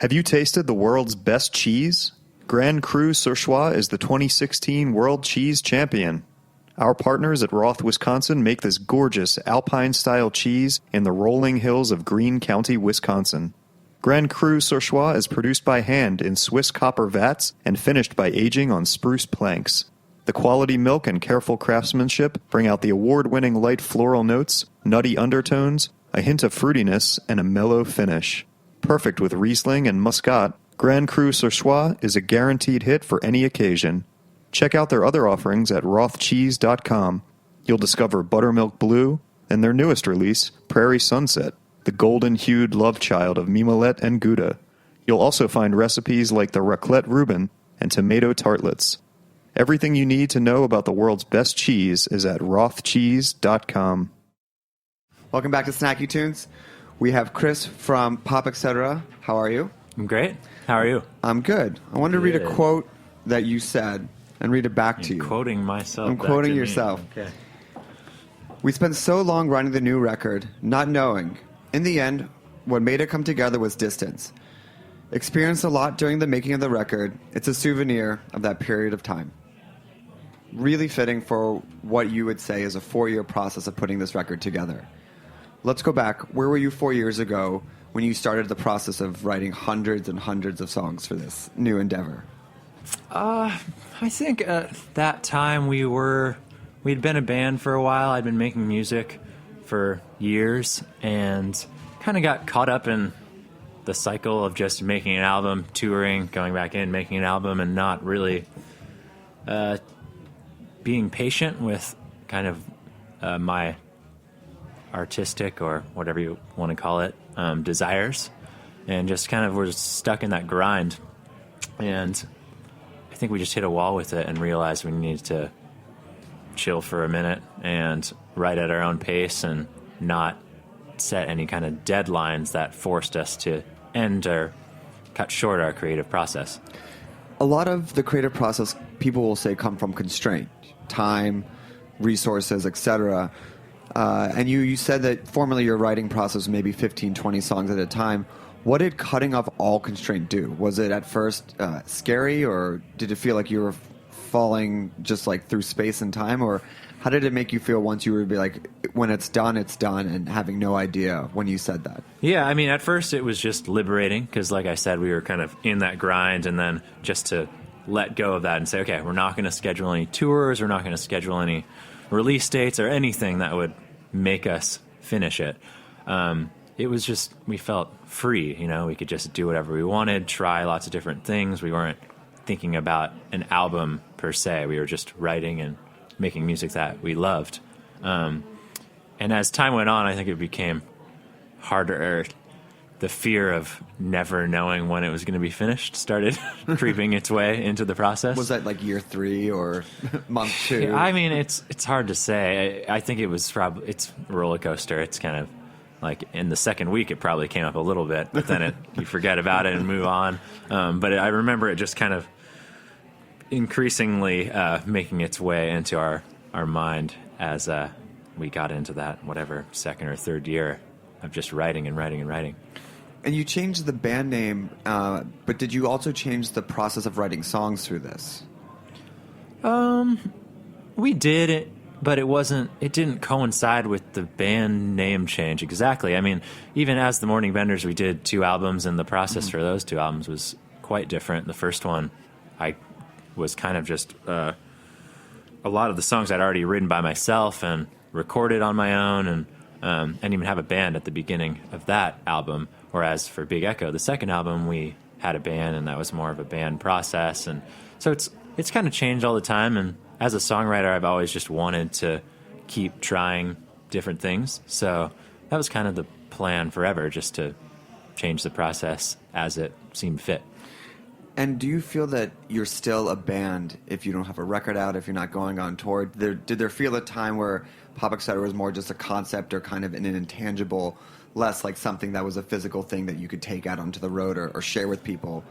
Speaker 7: Have you tasted the world's best cheese? Grand Cru Surchoix is the 2016 World Cheese Champion. Our partners at Roth, Wisconsin make this gorgeous Alpine-style cheese in the rolling hills of Greene County, Wisconsin. Grand Cru Surchoix is produced by hand in Swiss copper vats and finished by aging on spruce planks. The quality milk and careful craftsmanship bring out the award-winning light floral notes, nutty undertones, a hint of fruitiness, and a mellow finish. Perfect with Riesling and Muscat, Grand Cru Surchoix is a guaranteed hit for any occasion. Check out their other offerings at rothcheese.com. You'll discover Buttermilk Blue and their newest release, Prairie Sunset, the golden-hued love child of Mimolette and Gouda. You'll also find recipes like the raclette Reuben and tomato tartlets. Everything you need to know about the world's best cheese is at rothcheese.com.
Speaker 6: Welcome back to Snacky Tunes. We have Chris from Pop Etc. How are you?
Speaker 12: I'm great. How are you?
Speaker 6: I'm good. I wanted to read a quote that you said and read it back to you.
Speaker 12: Quoting myself.
Speaker 6: I'm quoting yourself.
Speaker 12: Okay.
Speaker 6: We spent so long writing the new record, not knowing. In the end, what made it come together was distance. Experienced a lot during the making of the record. It's a souvenir of that period of time. Really fitting for what you would say is a 4-year process of putting this record together. Let's go back. Where were you 4 years ago when you started the process of writing hundreds and hundreds of songs for this new endeavor?
Speaker 12: I think at that time we'd been a band for a while. I'd been making music for years and kind of got caught up in the cycle of just making an album, touring, going back in, making an album, and not really being patient with kind of my artistic, or whatever you want to call it, desires, and just kind of were stuck in that grind. And I think we just hit a wall with it and realized we needed to chill for a minute and write at our own pace and not set any kind of deadlines that forced us to end or cut short our creative process.
Speaker 6: A lot of the creative process, people will say, come from constraint, time, resources, etc. And you said that formerly your writing process was maybe 15, 20 songs at a time. What did cutting off all constraint do? Was it at first scary, or did it feel like you were falling just like through space and time? Or how did it make you feel once you were like, when it's done, and having no idea when you said that?
Speaker 12: Yeah, I mean, at first it was just liberating because, like I said, we were kind of in that grind, and then just to let go of that and say, okay, we're not going to schedule any tours, we're not going to schedule any release dates or anything that would make us finish it. It was just, we felt free, we could just do whatever we wanted, try lots of different things. We weren't thinking about an album per se. We were just writing and making music that we loved. And as time went on, I think it became harder. The fear of never knowing when it was going to be finished started creeping its way into the process.
Speaker 6: Was that like year 3 or month 2?
Speaker 12: Yeah, I mean, it's hard to say. I think it was probably, it's a roller coaster. It's kind of like in the second week, it probably came up a little bit, but then you forget about it and move on. But I remember it just kind of increasingly making its way into our mind as we got into that, whatever, second or third year of just writing and writing and writing.
Speaker 6: And you changed the band name, but did you also change the process of writing songs through this?
Speaker 12: We did it, but it didn't coincide with the band name change exactly. I mean, even as the Morning Benders, we did 2 albums, and the process for those 2 albums was quite different. The first one, I was kind of just a lot of the songs I'd already written by myself and recorded on my own, and didn't even have a band at the beginning of that album. Whereas for Big Echo, the second album, we had a band, and that was more of a band process. And so it's kind of changed all the time. And as a songwriter, I've always just wanted to keep trying different things. So that was kind of the plan forever, just to change the process as it seemed fit.
Speaker 6: And do you feel that you're still a band if you don't have a record out, if you're not going on tour? Did there feel a time where Pop Etc. was more just a concept or kind of an intangible, less like something that was a physical thing that you could take out onto the road or share with people?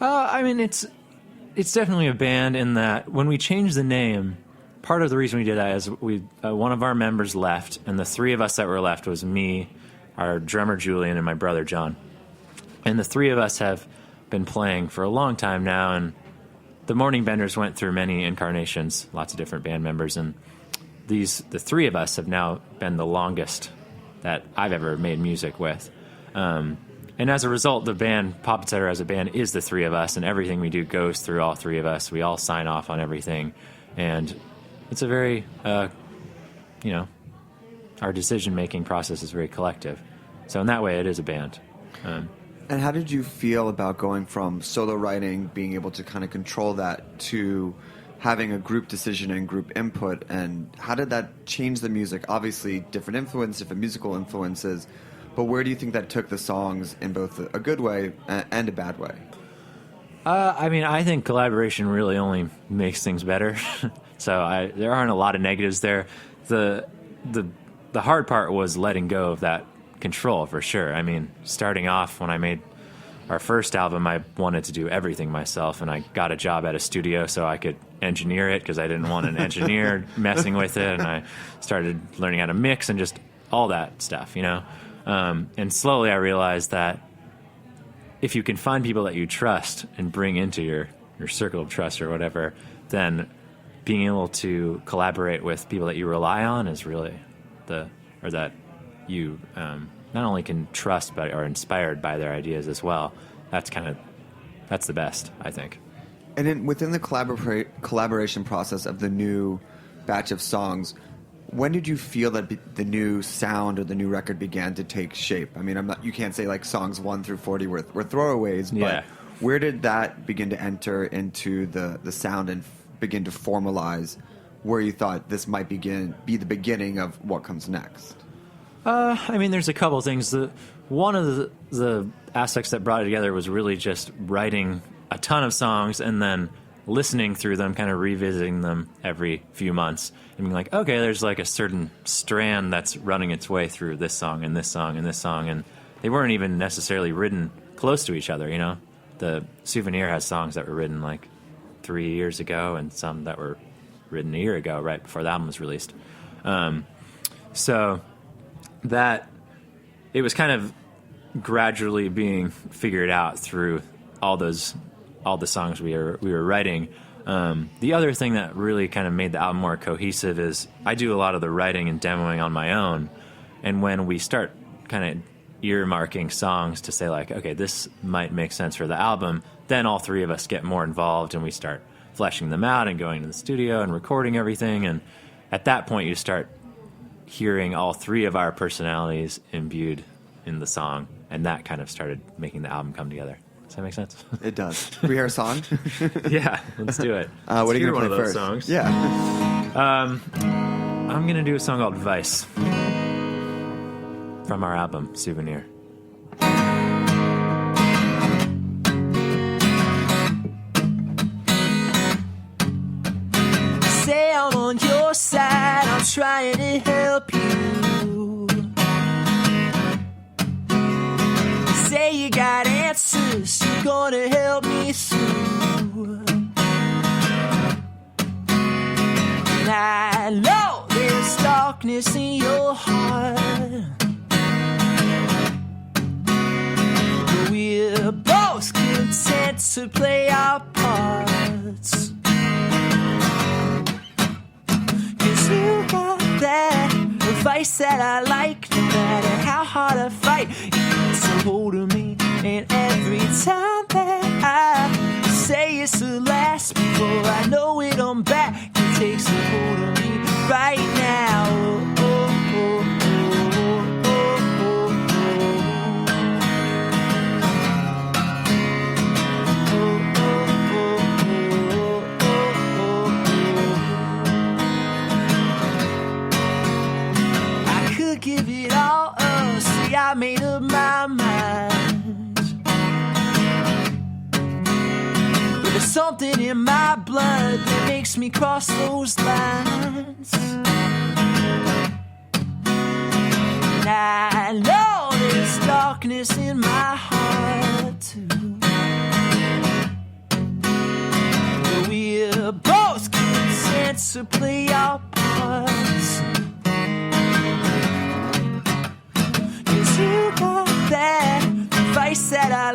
Speaker 12: I mean, it's definitely a band in that when we changed the name, part of the reason we did that is one of our members left, and the 3 of us that were left was me, our drummer Julian, and my brother John. And the three of us have been playing for a long time now, and the Morning Benders went through many incarnations, lots of different band members, and the three of us have now been the longest that I've ever made music with. And as a result, the band, Pop ETC as a band, is the three of us, and everything we do goes through all three of us. We all sign off on everything, and it's a very, our decision-making process is very collective. So in that way, it is a band.
Speaker 6: And how did you feel about going from solo writing, being able to kind of control that, to having a group decision and group input? And how did that change the music? Obviously, different influence, different musical influences. But where do you think that took the songs in both a good way and a bad way?
Speaker 12: I think collaboration really only makes things better. So there aren't a lot of negatives there. The hard part was letting go of that control, for sure. I mean, starting off when I made our first album, I wanted to do everything myself, and I got a job at a studio so I could engineer it because I didn't want an engineer messing with it, and I started learning how to mix and just all that stuff, And slowly I realized that if you can find people that you trust and bring into your circle of trust or whatever, then being able to collaborate with people that you rely on is really that you not only can trust but are inspired by their ideas as well. That's the best, I think.
Speaker 6: And then within the collaboration process of the new batch of songs, when did you feel that the new sound or the new record began to take shape? I mean, you can't say like songs 1 through 40 were throwaways, but where did that begin to enter into the sound and begin to formalize where you thought this might be the beginning of what comes next?
Speaker 12: There's a couple things. One of the aspects that brought it together was really just writing a ton of songs and then listening through them, kind of revisiting them every few months and being like, okay, there's like a certain strand that's running its way through this song and this song and this song, and they weren't even necessarily written close to each other, The Souvenir has songs that were written like 3 years ago and some that were written a year ago, right before the album was released. So that it was kind of gradually being figured out through all the songs we were writing. The other thing that really kind of made the album more cohesive is I do a lot of the writing and demoing on my own, and when we start kind of earmarking songs to say like, okay, this might make sense for the album, then all three of us get more involved and we start fleshing them out and going to the studio and recording everything, and at that point you start hearing all three of our personalities imbued in the song, and that kind of started making the album come together. Does that make sense?
Speaker 6: It does. Can we hear a song?
Speaker 12: Yeah, let's do it.
Speaker 6: What are you going to play first?
Speaker 12: Songs.
Speaker 6: Yeah.
Speaker 12: I'm going to do a song called Vice from our album, Souvenir.
Speaker 8: Say I'm on your side, I'm trying to help you. Say you got answers, you're gonna help me through. And I know there's darkness in your heart, but we're both content to play our parts. 'Cause you got that advice that I like, no matter how hard I fight. So hold of me, and every time that I say it's the last, before I know it, I'm back. It takes a hold of me right now. Oh, oh, oh, oh, oh, oh. I could give it all up, see I made up my mind, but there's something in my blood that makes me cross those lines. And I know there's darkness in my heart too, but we're both content to play our parts. You got that advice that I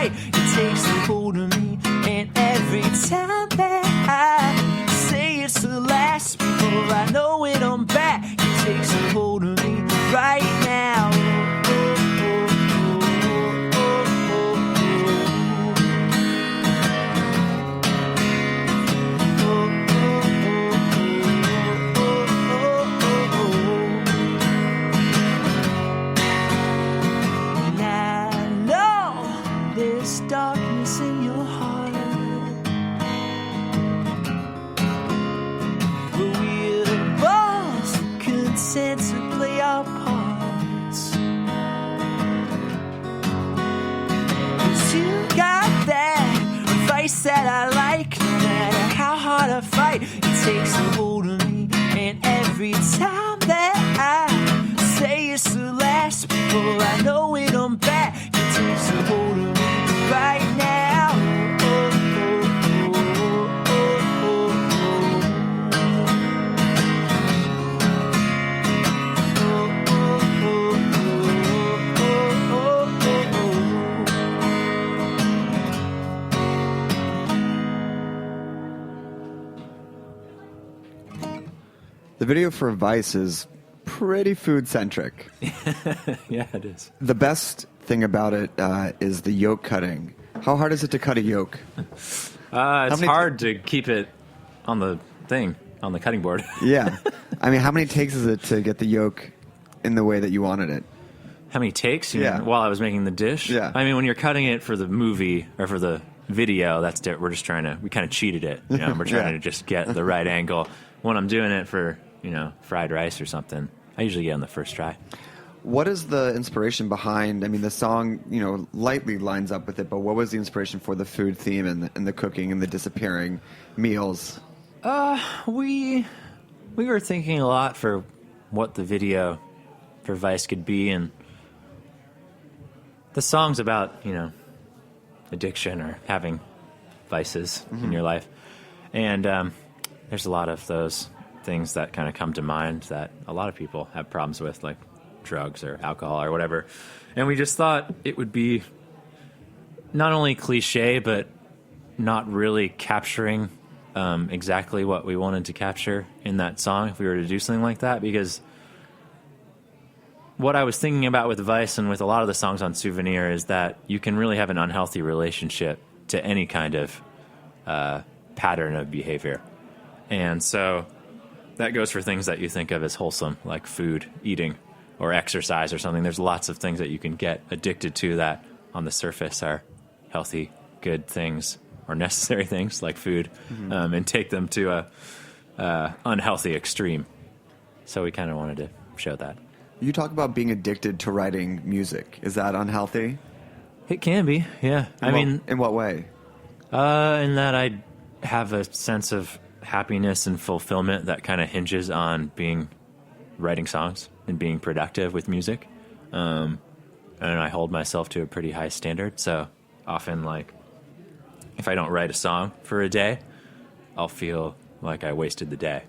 Speaker 13: fight, it takes a hold of me. And every time that I say it's the last, before I know it, I'm back. It takes a hold of me right now. Darkness in your heart, but we're both content to play our parts. 'Cause you got that vice that I like, no matter how hard I fight, it takes a hold of me. And every time that I say it's the last, before I know it, I'm back. It takes a hold of me right now.
Speaker 6: The video for Vice is pretty food-centric.
Speaker 12: Yeah, it is.
Speaker 6: The best thing about it is the yolk cutting. How hard is it to cut a yolk?
Speaker 12: It's hard to keep it on the thing, on the cutting board.
Speaker 6: Yeah. I mean, how many takes is it to get the yolk in the way that you wanted it?
Speaker 12: How many takes?
Speaker 6: Yeah.
Speaker 12: While I was making the dish?
Speaker 6: Yeah.
Speaker 12: I mean, when you're cutting it for the movie or for the video, we're just trying to, we kind of cheated it. You know, we're trying to just get the right angle. When I'm doing it for, fried rice or something, I usually get on the first try.
Speaker 6: What is the inspiration behind, I mean, the song, lightly lines up with it, but what was the inspiration for the food theme and the cooking and the disappearing meals?
Speaker 12: We were thinking a lot for what the video for Vice could be, and the song's about, addiction or having vices in your life. And there's a lot of those things that kind of come to mind that a lot of people have problems with, like drugs or alcohol or whatever. And we just thought it would be not only cliche, but not really capturing exactly what we wanted to capture in that song if we were to do something like that. Because what I was thinking about with Vice and with a lot of the songs on Souvenir is that you can really have an unhealthy relationship to any kind of pattern of behavior. And so that goes for things that you think of as wholesome, like food, eating, or exercise or something. There's lots of things that you can get addicted to that on the surface are healthy, good things, or necessary things like food, and take them to a unhealthy extreme. So we kind of wanted to show that.
Speaker 6: You talk about being addicted to writing music. Is that unhealthy?
Speaker 12: It can be, yeah.
Speaker 6: In what way?
Speaker 12: In that I have a sense of happiness and fulfillment that kind of hinges on writing songs and being productive with music. And I hold myself to a pretty high standard. So often, like, if I don't write a song for a day, I'll feel like I wasted the day,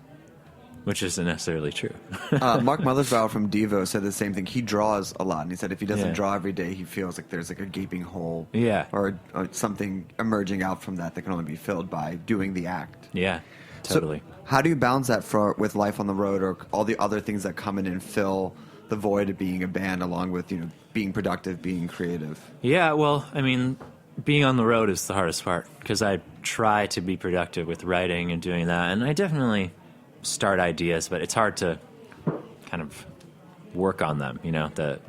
Speaker 12: which isn't necessarily true.
Speaker 6: Mark Mothersbaugh from Devo said the same thing. He draws a lot, and he said if he doesn't draw every day, he feels like there's like a gaping hole, or something emerging out from that can only be filled by doing the act.
Speaker 12: Yeah, totally.
Speaker 6: So how do you balance that with life on the road or all the other things that come in and fill the void of being a band, along with being productive, being creative?
Speaker 12: Yeah, well, I mean, being on the road is the hardest part because I try to be productive with writing and doing that, and I definitely start ideas, but it's hard to kind of work on them, the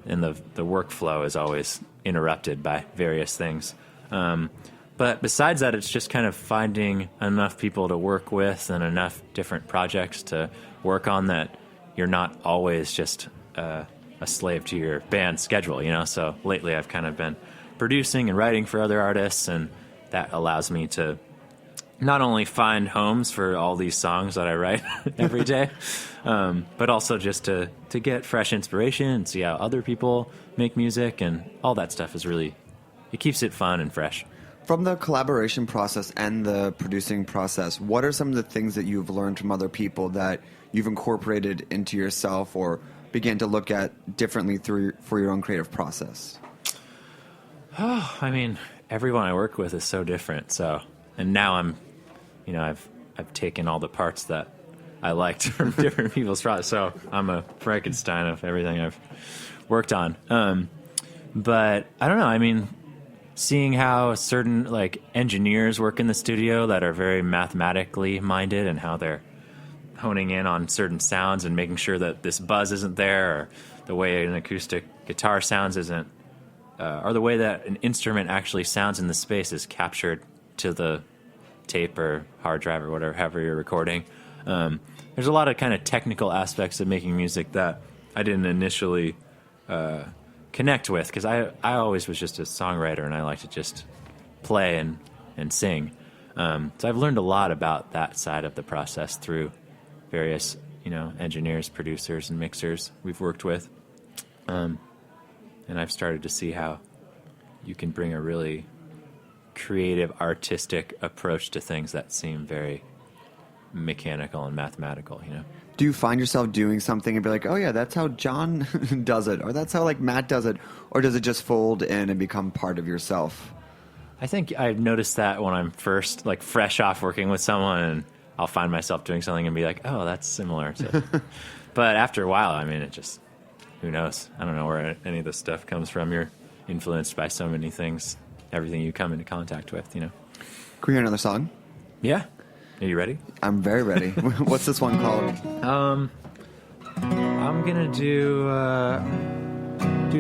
Speaker 12: workflow is always interrupted by various things. But besides that, it's just kind of finding enough people to work with and enough different projects to work on that you're not always just a slave to your band schedule, So lately I've kind of been producing and writing for other artists, and that allows me to not only find homes for all these songs that I write every day, but also just to get fresh inspiration and see how other people make music, and all that stuff is really, it keeps it fun and fresh.
Speaker 6: From the collaboration process and the producing process, what are some of the things that you've learned from other people that you've incorporated into yourself or began to look at differently for your own creative process?
Speaker 12: Oh, I mean, everyone I work with is so different. So, and now I've taken all the parts that I liked from different people's projects. So I'm a Frankenstein of everything I've worked on. But I don't know. I mean, seeing how certain like engineers work in the studio that are very mathematically minded and how they're honing in on certain sounds and making sure that this buzz isn't there, or the way an acoustic guitar sounds isn't, or the way that an instrument actually sounds in the space is captured to the tape or hard drive or whatever, however you're recording. There's a lot of kind of technical aspects of making music that I didn't initially connect with, because I always was just a songwriter and I like to just play and sing. So I've learned a lot about that side of the process through various, engineers, producers, and mixers we've worked with. And I've started to see how you can bring a really creative, artistic approach to things that seem very mechanical and mathematical,
Speaker 6: Do you find yourself doing something and be like, oh yeah, that's how John does it, or that's how like Matt does it, or does it just fold in and become part of yourself?
Speaker 12: I think I've noticed that when I'm first like fresh off working with someone, and I'll find myself doing something and be like, oh, that's similar to. But after a while, I mean, it just, who knows? I don't know where any of this stuff comes from. You're influenced by so many things, everything you come into contact with,
Speaker 6: Can we hear another song?
Speaker 12: Yeah. Are you ready?
Speaker 6: I'm very ready. What's this one called?
Speaker 12: I'm gonna do a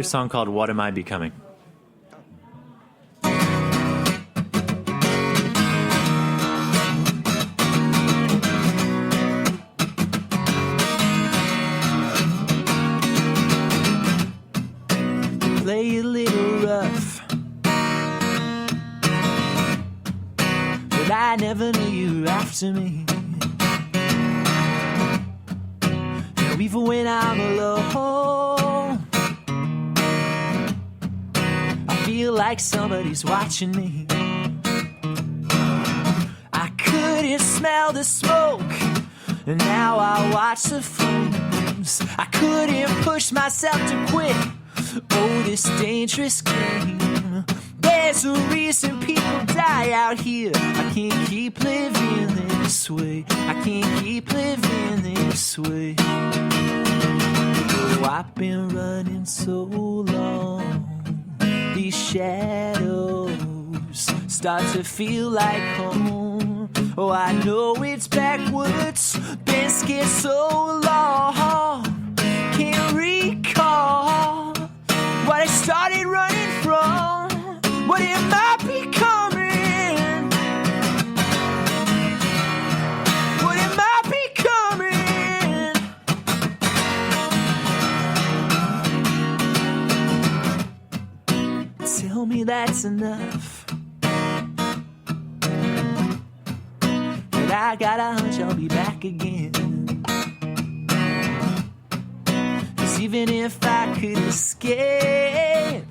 Speaker 12: song called "What Am I Becoming."
Speaker 13: Play a little rough, but I never knew you were after me. And even when I'm alone, I feel like somebody's watching me. I couldn't smell the smoke, and now I watch the flames. I couldn't push myself to quit. Oh, this dangerous game. There's a reason people die out here. I can't keep living this way. I can't keep living this way. Oh, I've been running so long. These shadows start to feel like home. Oh, I know it's backwards. Been scared so long. Can't recall what I started running from. What am I becoming? What am I becoming? Tell me that's enough. But I got a hunch I'll be back again. Even if I could escape,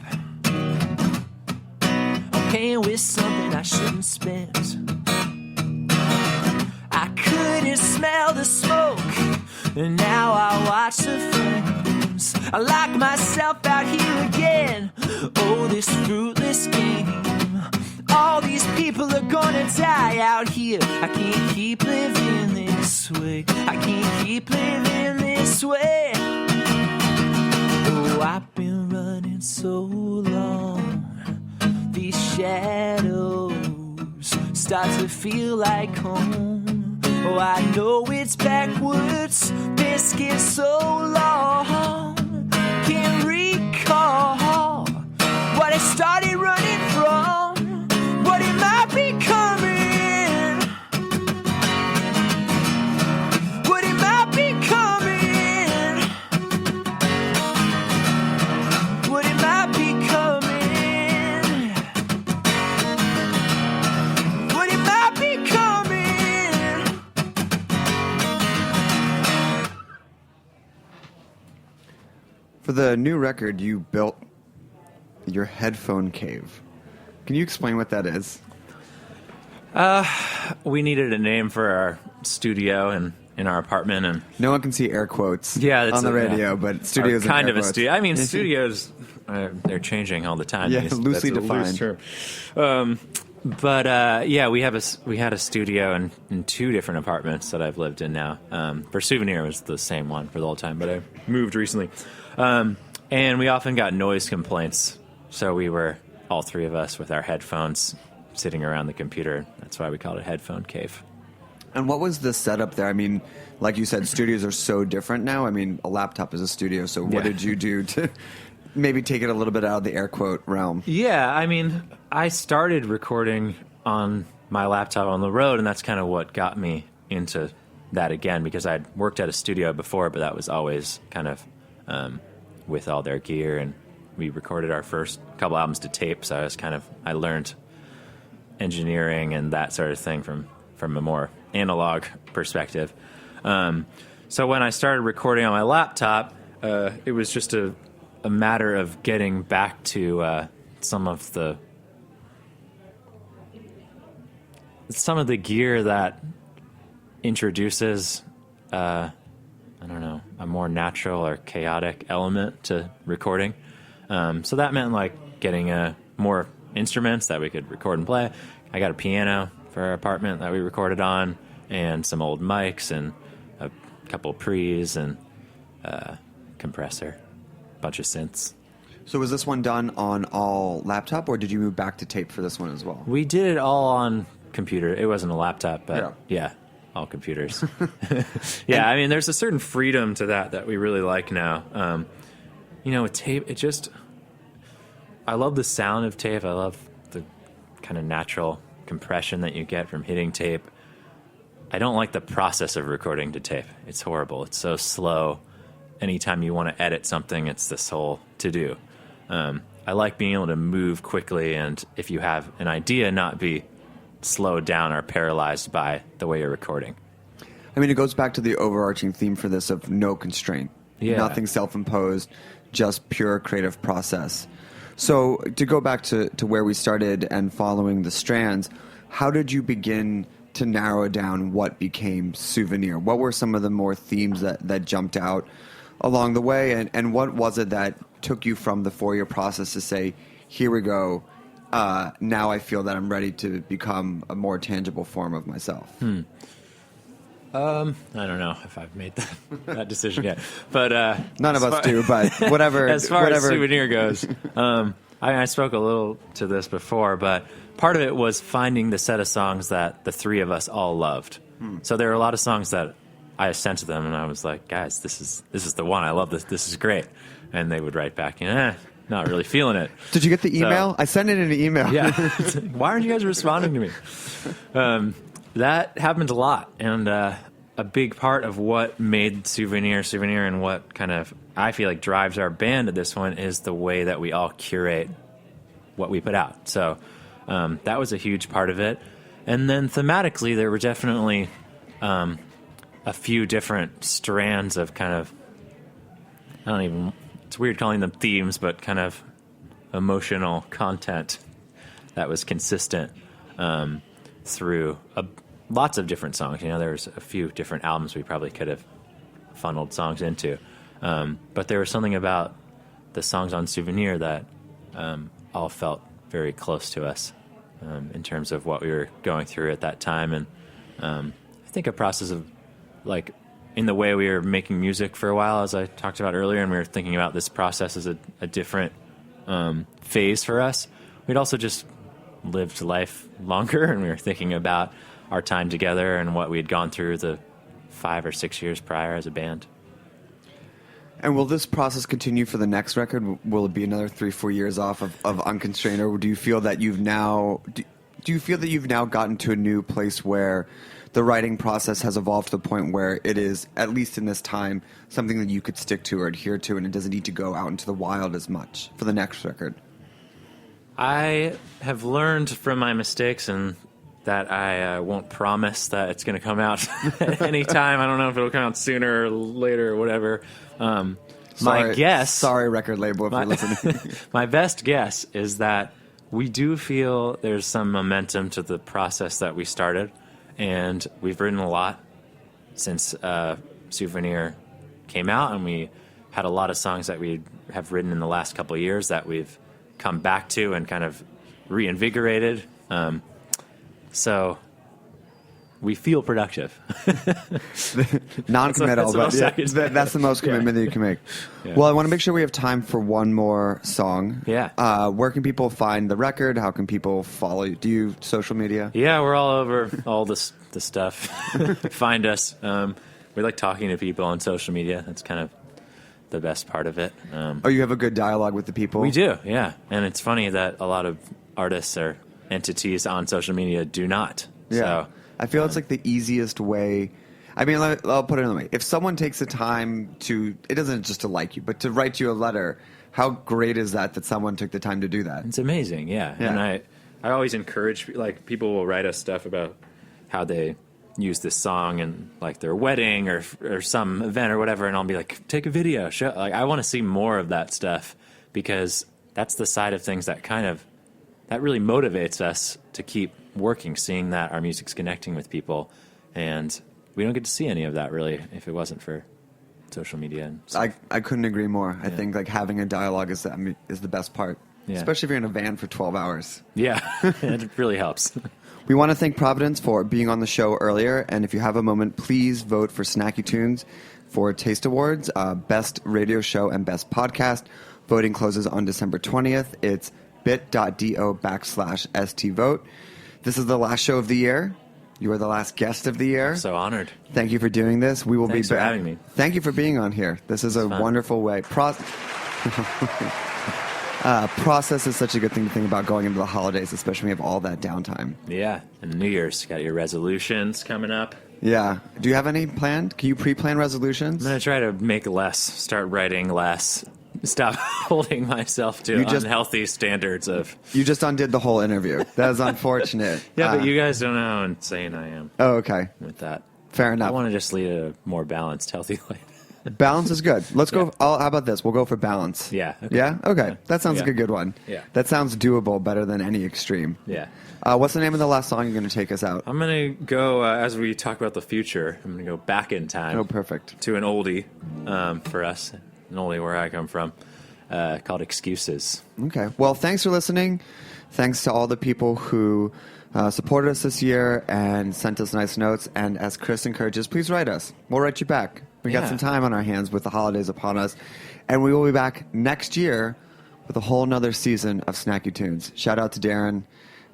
Speaker 13: I'm paying with something I shouldn't spend. I couldn't smell the smoke, and now I watch the flames. I lock myself out here again. Oh, this fruitless game. All these people are gonna die out here. I can't keep living this way. I can't keep living this way. Oh, I've been running so long. These shadows start to feel like home. Oh, I know it's backwards. Been scared so long. Can't recall what I started running from. What am I becoming? What am I becoming? What am I becoming? What am I becoming?
Speaker 6: For the new record, you built your headphone cave. Can you explain what that is?
Speaker 12: We needed a name for our studio and in our apartment, and
Speaker 6: no one can see air quotes
Speaker 12: on
Speaker 6: the radio, but studios
Speaker 12: kind
Speaker 6: are
Speaker 12: of a studio. I mean, studios They're changing all the time.
Speaker 6: Yeah, loosely
Speaker 12: That's a loose
Speaker 6: defined.
Speaker 12: term. But we had a studio in 2 different apartments that I've lived in now. For Souvenir, it was the same one for the whole time, but I moved recently. And we often got noise complaints, so we were all 3 of us with our headphones sitting around the computer. That's why we called it Headphone Cave.
Speaker 6: And what was the setup there? I mean, like you said, studios are so different now. I mean, a laptop is a studio, so what did you do to maybe take it a little bit out of the air quote realm?
Speaker 12: Yeah, I mean, I started recording on my laptop on the road, and that's kind of what got me into that again, because I'd worked at a studio before, but that was always kind of with all their gear, and we recorded our first couple albums to tape, so I learned engineering and that sort of thing from a more analog perspective. So when I started recording on my laptop, it was just a matter of getting back to some of the gear that introduces a more natural or chaotic element to recording. So that meant like getting more instruments that we could record and play. I got a piano for our apartment that we recorded on, and some old mics and a couple of pre's and compressor, a bunch of synths.
Speaker 6: So was this one done on all laptop, or did you move back to tape for this one as well?
Speaker 12: We did it all on computer. It wasn't a laptop, but yeah all computers. Yeah, I mean, there's a certain freedom to that we really like now. With tape, I love the sound of tape. I love the kind of natural compression that you get from hitting tape. I don't like the process of recording to tape. It's horrible. It's so slow. Anytime you want to edit something, it's this whole to-do. I like being able to move quickly, and if you have an idea, not be slowed down or paralyzed by the way you're recording.
Speaker 6: I mean, it goes back to the overarching theme for this of no constraint.
Speaker 12: Yeah.
Speaker 6: Nothing self-imposed, just pure creative process. So to go back to where we started and following the strands, how did you begin to narrow down what became Souvenir? What were some of the more themes that jumped out along the way? And what was it that took you from the 4-year process to say, here we go, now I feel that I'm ready to become a more tangible form of myself?
Speaker 12: I don't know if I've made that decision yet, but
Speaker 6: none of us do. But whatever.
Speaker 12: As far as Souvenir goes, I spoke a little to this before, but part of it was finding the set of songs that the 3 of us all loved. So there were a lot of songs that I sent to them, and I was like, "Guys, this is the one. I love this. This is great." And they would write back, "Not really feeling it."
Speaker 6: Did you get the email? I sent it in an email.
Speaker 12: Yeah. Why aren't you guys responding to me? That happened a lot, and a big part of what made Souvenir, and what kind of, I feel like, drives our band at this one is the way that we all curate what we put out. So that was a huge part of it. And then thematically, there were definitely a few different strands of kind of, it's weird calling them themes, but kind of emotional content that was consistent through lots of different songs. There's a few different albums we probably could have funneled songs into. But there was something about the songs on Souvenir that all felt very close to us in terms of what we were going through at that time. And I think a process of, like, in the way we were making music for a while, as I talked about earlier, and we were thinking about this process as a different phase for us, we'd also just lived life longer, and we were thinking about our time together and what we had gone through the 5 or 6 years prior as a band.
Speaker 6: And will this process continue for the next record? Will it be another 3-4 years off of Unconstrained, or do you feel that you've now gotten to a new place where the writing process has evolved to the point where it is, at least in this time, something that you could stick to or adhere to, and it doesn't need to go out into the wild as much for the next record?
Speaker 12: I have learned from my mistakes, and that I won't promise that it's going to come out at any time. I don't know if it'll come out sooner or later or whatever. My guess...
Speaker 6: Sorry, record label, if you're listening.
Speaker 12: My best guess is that we do feel there's some momentum to the process that we started, and we've written a lot since Souvenir came out, and we had a lot of songs that we have written in the last couple of years that we've come back to and kind of reinvigorated. So we feel productive.
Speaker 6: Non-committal, but that's the most commitment that you can make.
Speaker 12: Yeah.
Speaker 6: Well, I want to make sure we have time for one more song.
Speaker 12: Yeah.
Speaker 6: Where can people find the record? How can people follow you? Do you social media?
Speaker 12: Yeah, we're all over all the stuff. Find us. We like talking to people on social media. That's kind of the best part of it.
Speaker 6: You have a good dialogue with the people?
Speaker 12: We do, yeah. And it's funny that a lot of artists or entities on social media do not.
Speaker 6: Yeah.
Speaker 12: So,
Speaker 6: I feel it's like the easiest way. I mean, I'll put it another way. If someone takes the time to, it doesn't just to like you, but to write you a letter, how great is that someone took the time to do that?
Speaker 12: It's amazing, yeah. And I always encourage, like, people will write us stuff about how they use this song in, like, their wedding or some event or whatever, and I'll be like, take a video. Show. Like, I want to see more of that stuff because that's the side of things that that really motivates us to keep working, seeing that our music's connecting with people, and we don't get to see any of that really if it wasn't for social media. And
Speaker 6: I couldn't agree more. I think like having a dialogue is the best part, especially if you're in a van for 12 hours.
Speaker 12: Yeah, it really helps.
Speaker 6: We want to thank Providence for being on the show earlier, and if you have a moment, please vote for Snacky Tunes for Taste Awards, Best Radio Show and Best Podcast. Voting closes on December 20th. It's bit.do/stvote. This is the last show of the year. You are the last guest of the year.
Speaker 12: So honored.
Speaker 6: Thank you for doing this. We will
Speaker 12: Thanks
Speaker 6: be back.
Speaker 12: for having me.
Speaker 6: Thank you for being on here. This is a wonderful way. Process is such a good thing to think about going into the holidays, especially when we have all that downtime.
Speaker 12: Yeah, and New Year's. Got your resolutions coming up.
Speaker 6: Yeah. Do you have any planned? Can you pre-plan resolutions?
Speaker 12: I'm going to try to make less, start writing less, stop holding myself to unhealthy standards of...
Speaker 6: You just undid the whole interview. That is unfortunate.
Speaker 12: Yeah, but you guys don't know how insane I am.
Speaker 6: Oh, okay.
Speaker 12: With that.
Speaker 6: Fair enough.
Speaker 12: I want to just lead a more balanced, healthy life.
Speaker 6: Balance is good. Let's go. How about this? We'll go for balance.
Speaker 12: Yeah. Okay.
Speaker 6: Yeah? Okay. That sounds like a good one.
Speaker 12: Yeah.
Speaker 6: That sounds doable, better than any extreme.
Speaker 12: Yeah.
Speaker 6: What's the name of the last song you're going to take us out?
Speaker 12: I'm going to go, as we talk about the future, I'm going to go back in time.
Speaker 6: Oh, perfect.
Speaker 12: To an oldie for us, an oldie where I come from, called Excuses.
Speaker 6: Okay. Well, thanks for listening. Thanks to all the people who supported us this year and sent us nice notes. And as Chris encourages, please write us. We'll write you back. We got some time on our hands with the holidays upon us. And we will be back next year with a whole nother season of Snacky Tunes. Shout out to Darren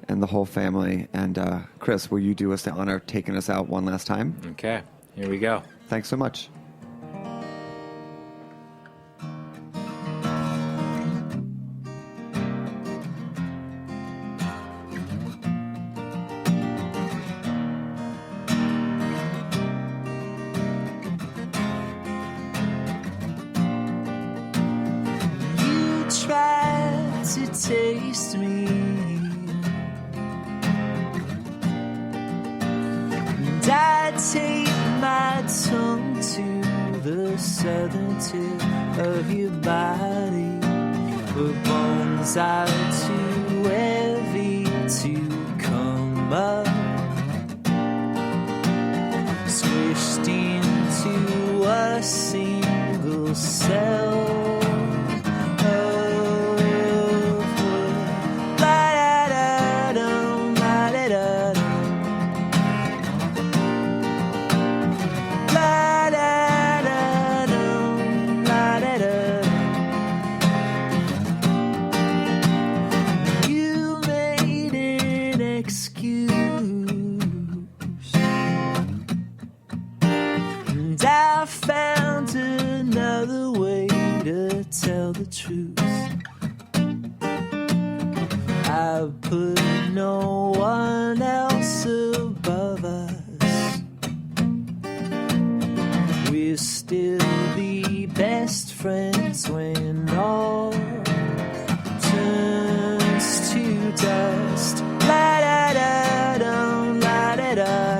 Speaker 6: and the whole family. And Chris, will you do us the honor of taking us out one last time?
Speaker 12: Okay. Here we go.
Speaker 6: Thanks so much.
Speaker 13: Taste me, and I take my tongue to the southern tip of your body, where bones are too heavy to come up, squished into a single cell. Truth. I put no one else above us. We'll still be best friends when all turns to dust. La da da dum, la da da.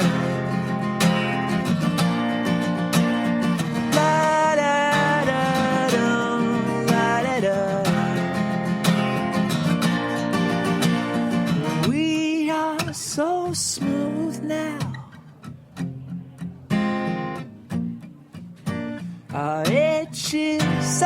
Speaker 13: Smooth now. Our edges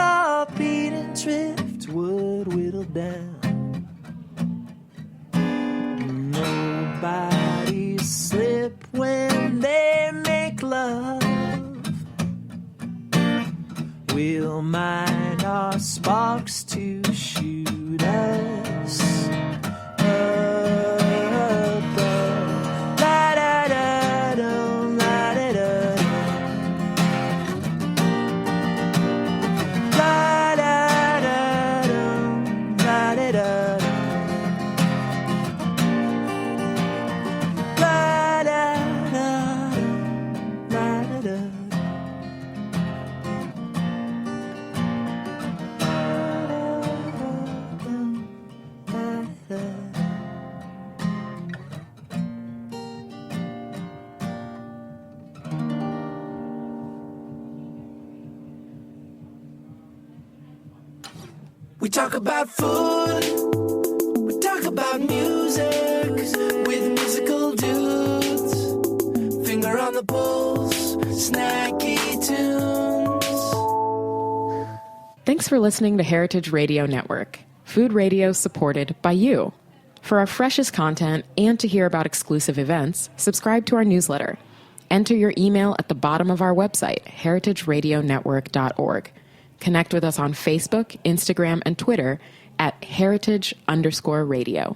Speaker 8: We talk about food, we talk about music with musical dudes. Finger on the pulse, Snacky Tunes.
Speaker 14: Thanks for listening to Heritage Radio Network, food radio supported by you. For our freshest content and to hear about exclusive events, subscribe to our newsletter. Enter your email at the bottom of our website, heritageradionetwork.org. Connect with us on Facebook, Instagram, and Twitter at heritage_radio.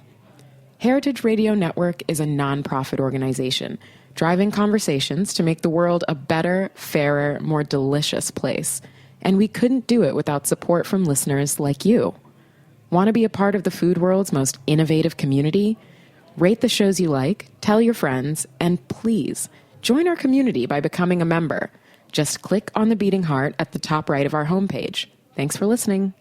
Speaker 14: Heritage Radio Network is a nonprofit organization driving conversations to make the world a better, fairer, more delicious place. And we couldn't do it without support from listeners like you. Want to be a part of the food world's most innovative community? Rate the shows you like, tell your friends, and please join our community by becoming a member. Just click on the beating heart at the top right of our homepage. Thanks for listening.